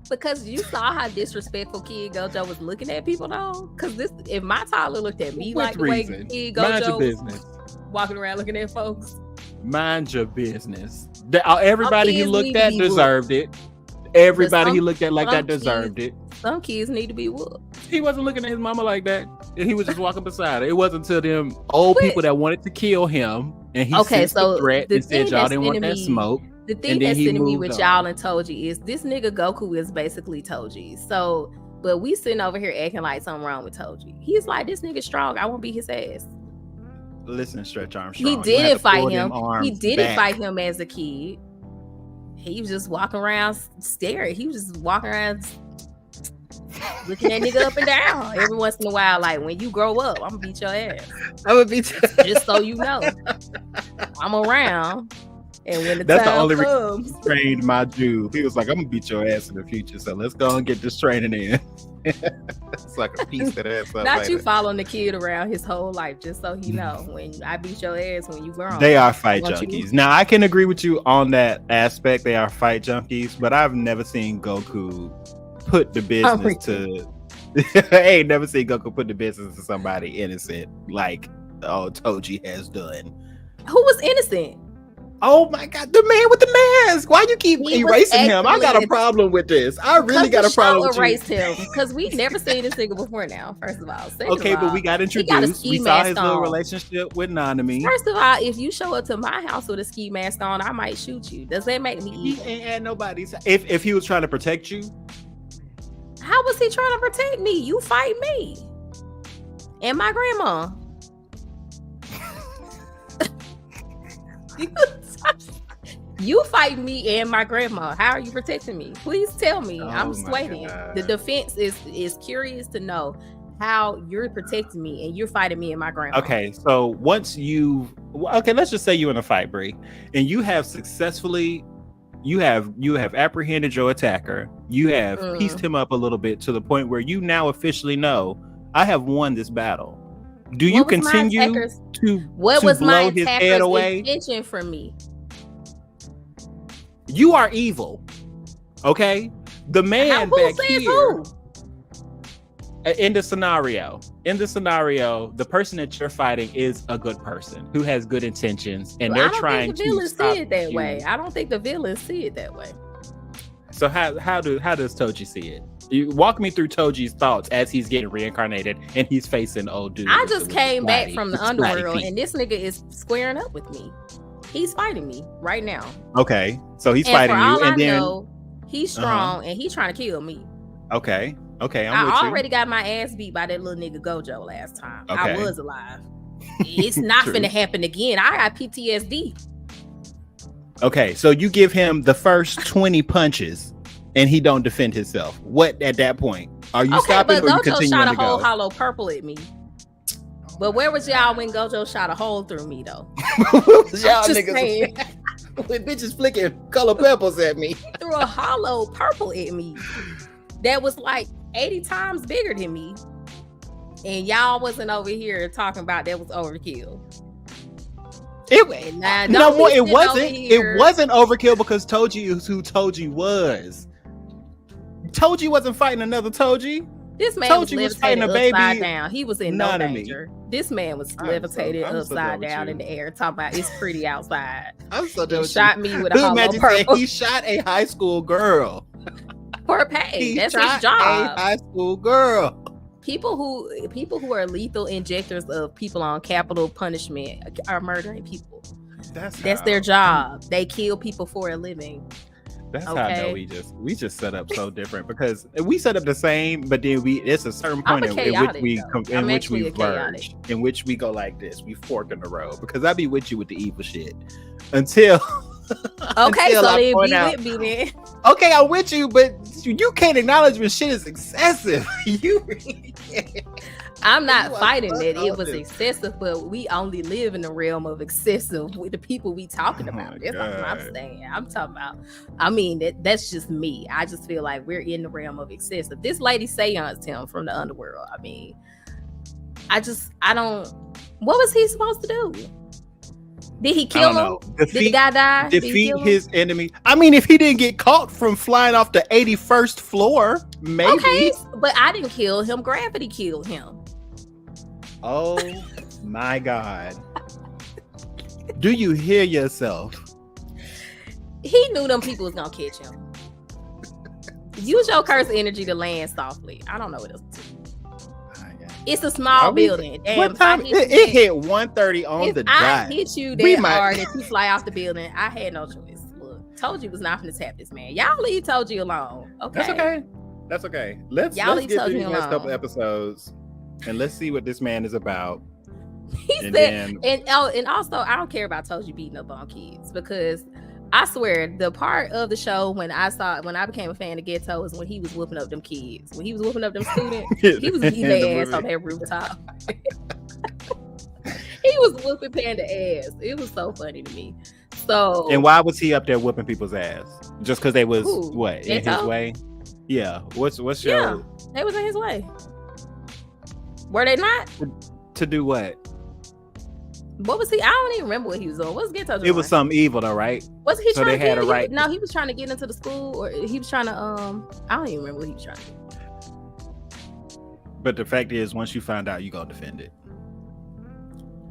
Because you saw how disrespectful Kid Gojo was looking at people, though. Because if my toddler looked at me like the way Kid Gojo was walking around looking at folks. Mind your business. Everybody he looked at deserved it. Everybody he looked at like that deserved it. Some kids need to be whooped. He wasn't looking at his mama like that. He was just walking beside her. It wasn't until them old people that wanted to kill him, and he sensed the threat and said y'all didn't want that smoke. The thing that's sitting me with y'all and Toji is this nigga Goku is basically Toji. So, but we sitting over here acting like something wrong with Toji. He's like, this nigga strong. I won't beat his ass. Listen, Stretch Armstrong. He didn't fight him. He didn't fight him as a kid. He was just walking around staring. He was just walking around looking that nigga up and down every once in a while. Like, when you grow up, I'm gonna beat your ass. I'm gonna beat your ass. Just so you know, I'm around. And when that's the only reason he trained my Jew. He was like, I'm gonna beat your ass in the future, so let's go and get this training in. It's like a piece of that. Not you following the kid around his whole life, just so he know when I beat your ass when you grown. They are fight junkies. Now I can agree with you on that aspect. They are fight junkies, but I've never seen Goku put the business to. I ain't never seen Goku put the business to somebody innocent like Toji has done. Who was innocent? Oh my God, the man with the mask. Why you keep erasing him? I got a problem with this. I really got a problem with erased him because we never seen this nigga before now, first of all. But we got introduced. We saw his little relationship with Nanami. First of all, if you show up to my house with a ski mask on, I might shoot you. Does that make me evil? He ain't had nobody. If he was trying to protect you. How was he trying to protect me? You fight me. And my grandma. You fight me and my grandma. How are you protecting me? Please tell me. I'm just waiting. The defense is curious to know how you're protecting me and you're fighting me and my grandma. Okay, so once let's just say you're in a fight, Bree, and you have successfully you have apprehended your attacker. You have pieced him up a little bit to the point where you now officially know I have won this battle. Do you continue to blow his head away? Intention from me? You are evil. Okay? The man back here. In the scenario, the person that you're fighting is a good person who has good intentions, and they're trying to stop see it that way. I don't think the villains see it that way. So how does Toji see it? You walk me through Toji's thoughts as he's getting reincarnated and he's facing old dude. I just came back from the underworld and this nigga is squaring up with me. He's fighting me right now. Okay, so he's fighting you, and then know, he's strong and he's trying to kill me. Okay, I'm with you. I already got my ass beat by that little nigga Gojo last time. I was alive. It's not finna happen again. I got PTSD. Okay, so you give him the first 20 punches and he don't defend himself. What at that point? Are you stopping or you continuing to go? Gojo shot a whole hollow purple at me. But where was y'all when Gojo shot a hole through me though? Y'all niggas with bitches flicking color peppers at me. He threw a hollow purple at me that was like 80 times bigger than me. And y'all wasn't over here talking about that was overkill. It wasn't. It wasn't overkill because Toji is who Toji was. Toji wasn't fighting another Toji. This man was levitated upside down. He was in no danger. This man was levitated upside down in the air, talking about it's pretty outside. I'm so done. Shot me with a hollow purple. He shot a high school girl for pay. That's his job. A high school girl. People who are lethal injectors of people on capital punishment are murdering people. That's their job. They kill people for a living. That's how I know we just set up so different, because we set up the same, but then it's a certain point in which we verge, in which we go like this, we fork in the road, because I be with you with the evil shit until okay, so then be with me then. Okay, I'm with you, but you can't acknowledge when shit is excessive. You really can't. I'm not fighting that it was excessive, but we only live in the realm of excessive with the people we talking about. That's what I'm saying. I'm talking about, I mean, that's just me. I just feel like we're in the realm of excessive. This lady seanced him from the underworld. I mean, I don't, what was he supposed to do? Did he kill him? Did the guy die? Defeat his enemy. I mean, if he didn't get caught from flying off the 81st floor, maybe. Okay, but I didn't kill him. Gravity killed him. Oh my God. Do you hear yourself? He knew them people was gonna catch him. Use your curse energy to land softly. I don't know what else to do. It's a small building. Damn, what time? It hit 1:30 on the dot. I hit you that hard that you fly off the building. I had no choice. Look, Toji was not going to tap this man. Y'all leave Toji alone. Okay. That's okay. Let's get through the next couple episodes and let's see what this man is about. And also, I don't care about Toji beating up on kids, because I swear the part of the show when I became a fan of Ghetto is when he was whooping up them kids. When he was whooping up them students, he was beating their ass on that rooftop. He was whooping Panda ass. It was so funny to me. So, and why was he up there whooping people's ass? Just because they was in his way? Yeah. What's your? Yeah, they was in his way. Were they not? To do what? What was he? I don't even remember what he was doing. What was Ghetto doing? It was something evil, though, right? Was he trying to get a right? No, he was trying to get into the school, or he was trying to I don't even remember what he was trying to do. But the fact is, once you find out, you gonna defend it.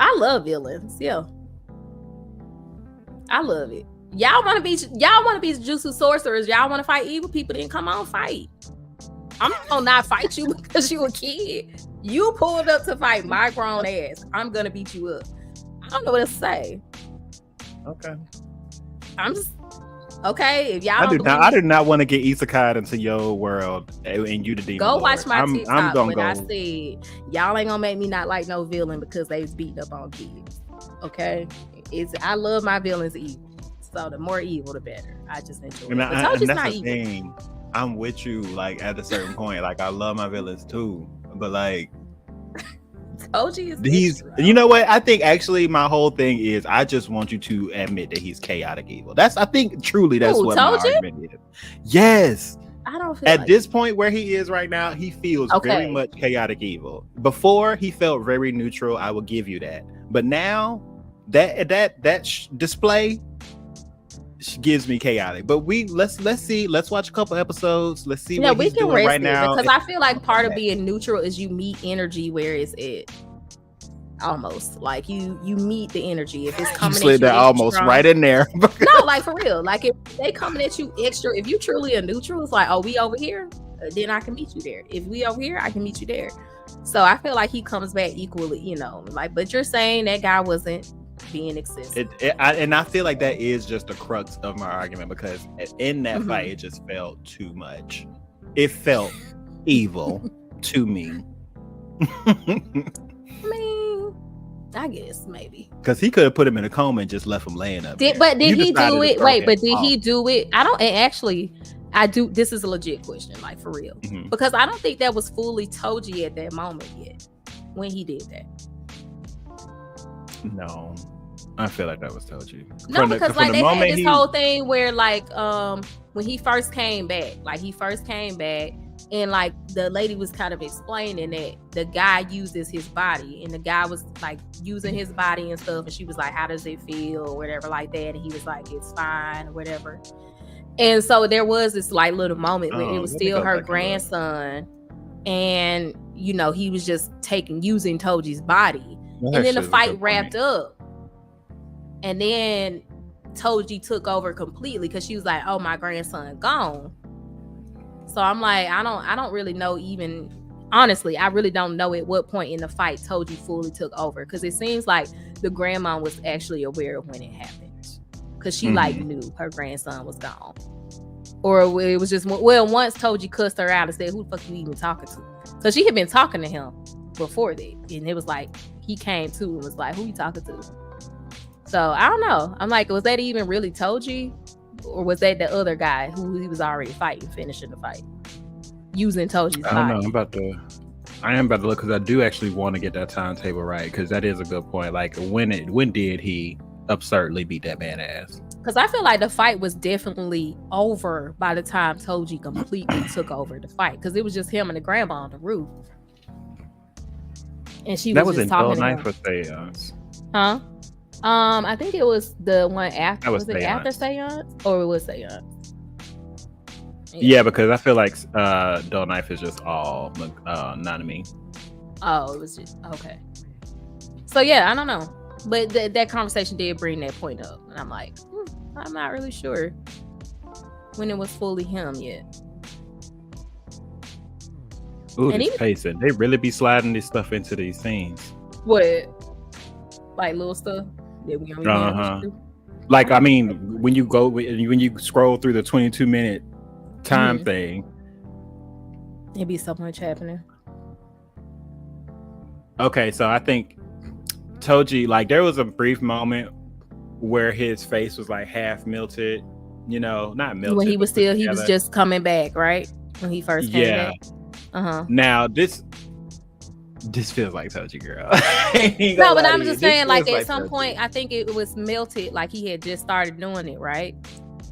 I love villains. Yeah, I love it. Y'all want to be Jujutsu sorcerers. Y'all want to fight evil people? Then come on, fight. I'm gonna not fight you because you a kid. You pulled up to fight my grown ass. I'm gonna beat you up. I don't know what to say. Okay. I'm just okay. If y'all I did not want to get isekai into your world and you the demon. Go watch my TikTok when I said y'all ain't gonna make me not like no villain because they was beating up on kids. Okay, I love my villains evil. So the more evil, the better. I just enjoy it. But Toji's not evil. Thing. I'm with you. Like at a certain point, like I love my villains too, but like. Toji is you know what? I think actually my whole thing is I just want you to admit that he's chaotic evil. I think truly that's what my argument is. Yes. I don't feel at this point where he is right now, he feels very much chaotic evil. Before he felt very neutral, I will give you that. But now that display gives me chaotic. But let's see. Let's watch a couple episodes. Let's see what he's doing right now. Because I feel like part of being neutral is you meet energy where it's at. Almost like you meet the energy. If it's coming, you slid that almost strong, right in there. No, like for real. Like if they coming at you extra, if you truly are neutral, it's like, oh, we over here, then I can meet you there. If we over here, I can meet you there. So I feel like he comes back equally. Like, but you're saying that guy wasn't being excessive. And I feel like that is just the crux of my argument, because in that fight it just felt too much. It felt evil to me. I mean, I guess maybe because he could have put him in a coma and just left him laying up there. But did he do it? Wait, but did he do it? I don't. And actually, I do. This is a legit question, like for real, because I don't think that was fully Toji at that moment yet when he did that. No, I feel like that was Toji. No, because like they had this whole thing where like when he first came back, and like the lady was kind of explaining that the guy uses his body, and the guy was like using his body and stuff, and she was like, how does it feel or whatever like that, and he was like, it's fine or whatever. And so there was this like little moment when it was still her grandson and he was just using Toji's body, Well, and that then the shit was fight so wrapped funny. up, and then Toji took over completely because she was like, "Oh, my grandson gone." So I'm like, I don't really know. Even honestly, I really don't know at what point in the fight Toji fully took over, because it seems like the grandma was actually aware of when it happened, because she like knew her grandson was gone, or it was just once Toji cussed her out and said, "Who the fuck you even talking to?" Because she had been talking to him before that, and it was like he came to and was like, "Who you talking to?" So I don't know. I'm like, was that even really Toji, or was that the other guy who he was already fighting, finishing the fight, using Toji's I don't know. body? I am about to look, because I do actually want to get that timetable right, because that is a good point. Like, when did he absurdly beat that man ass? Because I feel like the fight was definitely over by the time Toji completely took over the fight, because it was just him and the grandma on the roof, and she was just talking to him. That was in Seance. Huh? I think it was the one after. Was it after Seance, or it was Seance? Yeah, because I feel like Dull Knife is just all Nanami. Oh, it was just okay. So yeah, I don't know, but that conversation did bring that point up, and I'm like, I'm not really sure when it was fully him yet. Ooh, this pacing. They really be sliding this stuff into these scenes. What? Like little stuff that we don't Like, I mean, when you scroll through the 22-minute time thing, it'd be so much happening. Okay, so I think Toji, like, there was a brief moment where his face was like half melted, not melted. When he was just coming back, right? When he first came back. Now this feels like Toji, girl. No, but I'm just saying, like, at some point, I think it was melted, like he had just started doing it, right?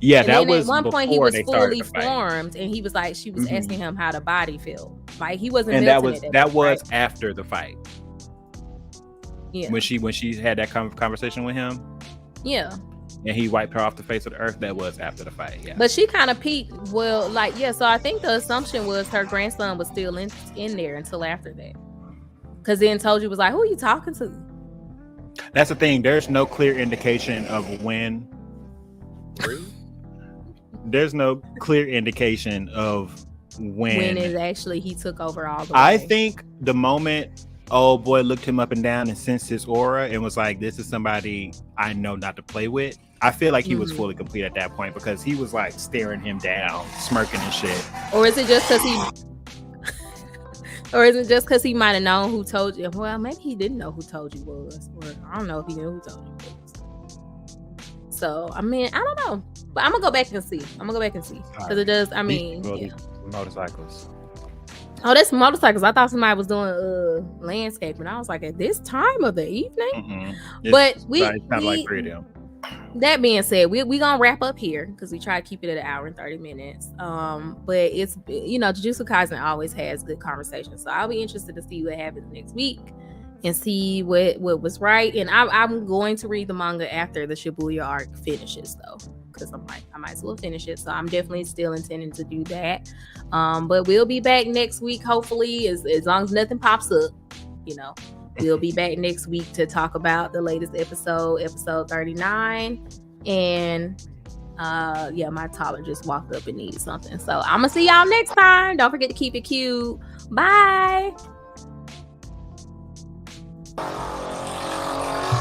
Yeah, and that was at one point he was fully formed, and he was like, she was asking him how the body felt. Like, he wasn't. And melting that was right? after the fight. Yeah. When she had that conversation with him. Yeah. And he wiped her off the face of the earth. That was after the fight. Yeah. But she kind of peeked. Well, like, yeah. So I think the assumption was her grandson was still in there until after that. Because then Toji was like, "Who are you talking to?" That's the thing. There's no clear indication of when. There's no clear indication of when is actually he took over all the way. I think the moment old boy looked him up and down and sensed his aura and was like, "This is somebody I know not to play with." I feel like he was fully complete at that point, because he was like staring him down, smirking and shit. Or is it just because he? Or is it just because he might have known who Toji? Well, maybe he didn't know who Toji was, or I don't know if he knew who Toji was. So I mean, I don't know, but I'm gonna go back and see. Because it does. I mean, motorcycles. Oh, that's motorcycles. I thought somebody was doing landscaping. I was like, at this time of the evening. But it's kind of like 3 of them. That being said, we gonna wrap up here because we try to keep it at 1 hour and 30 minutes. But it's Jujutsu Kaisen always has good conversations, so I'll be interested to see what happens next week and see what was right. And I'm going to read the manga after the Shibuya arc finishes, though, because I'm like, I might as well finish it. So I'm definitely still intending to do that. But we'll be back next week, hopefully, as long as nothing pops up, We'll be back next week to talk about the latest episode 39. And my toddler just walked up and needed something. So I'm gonna see y'all next time. Don't forget to keep it cute. Bye.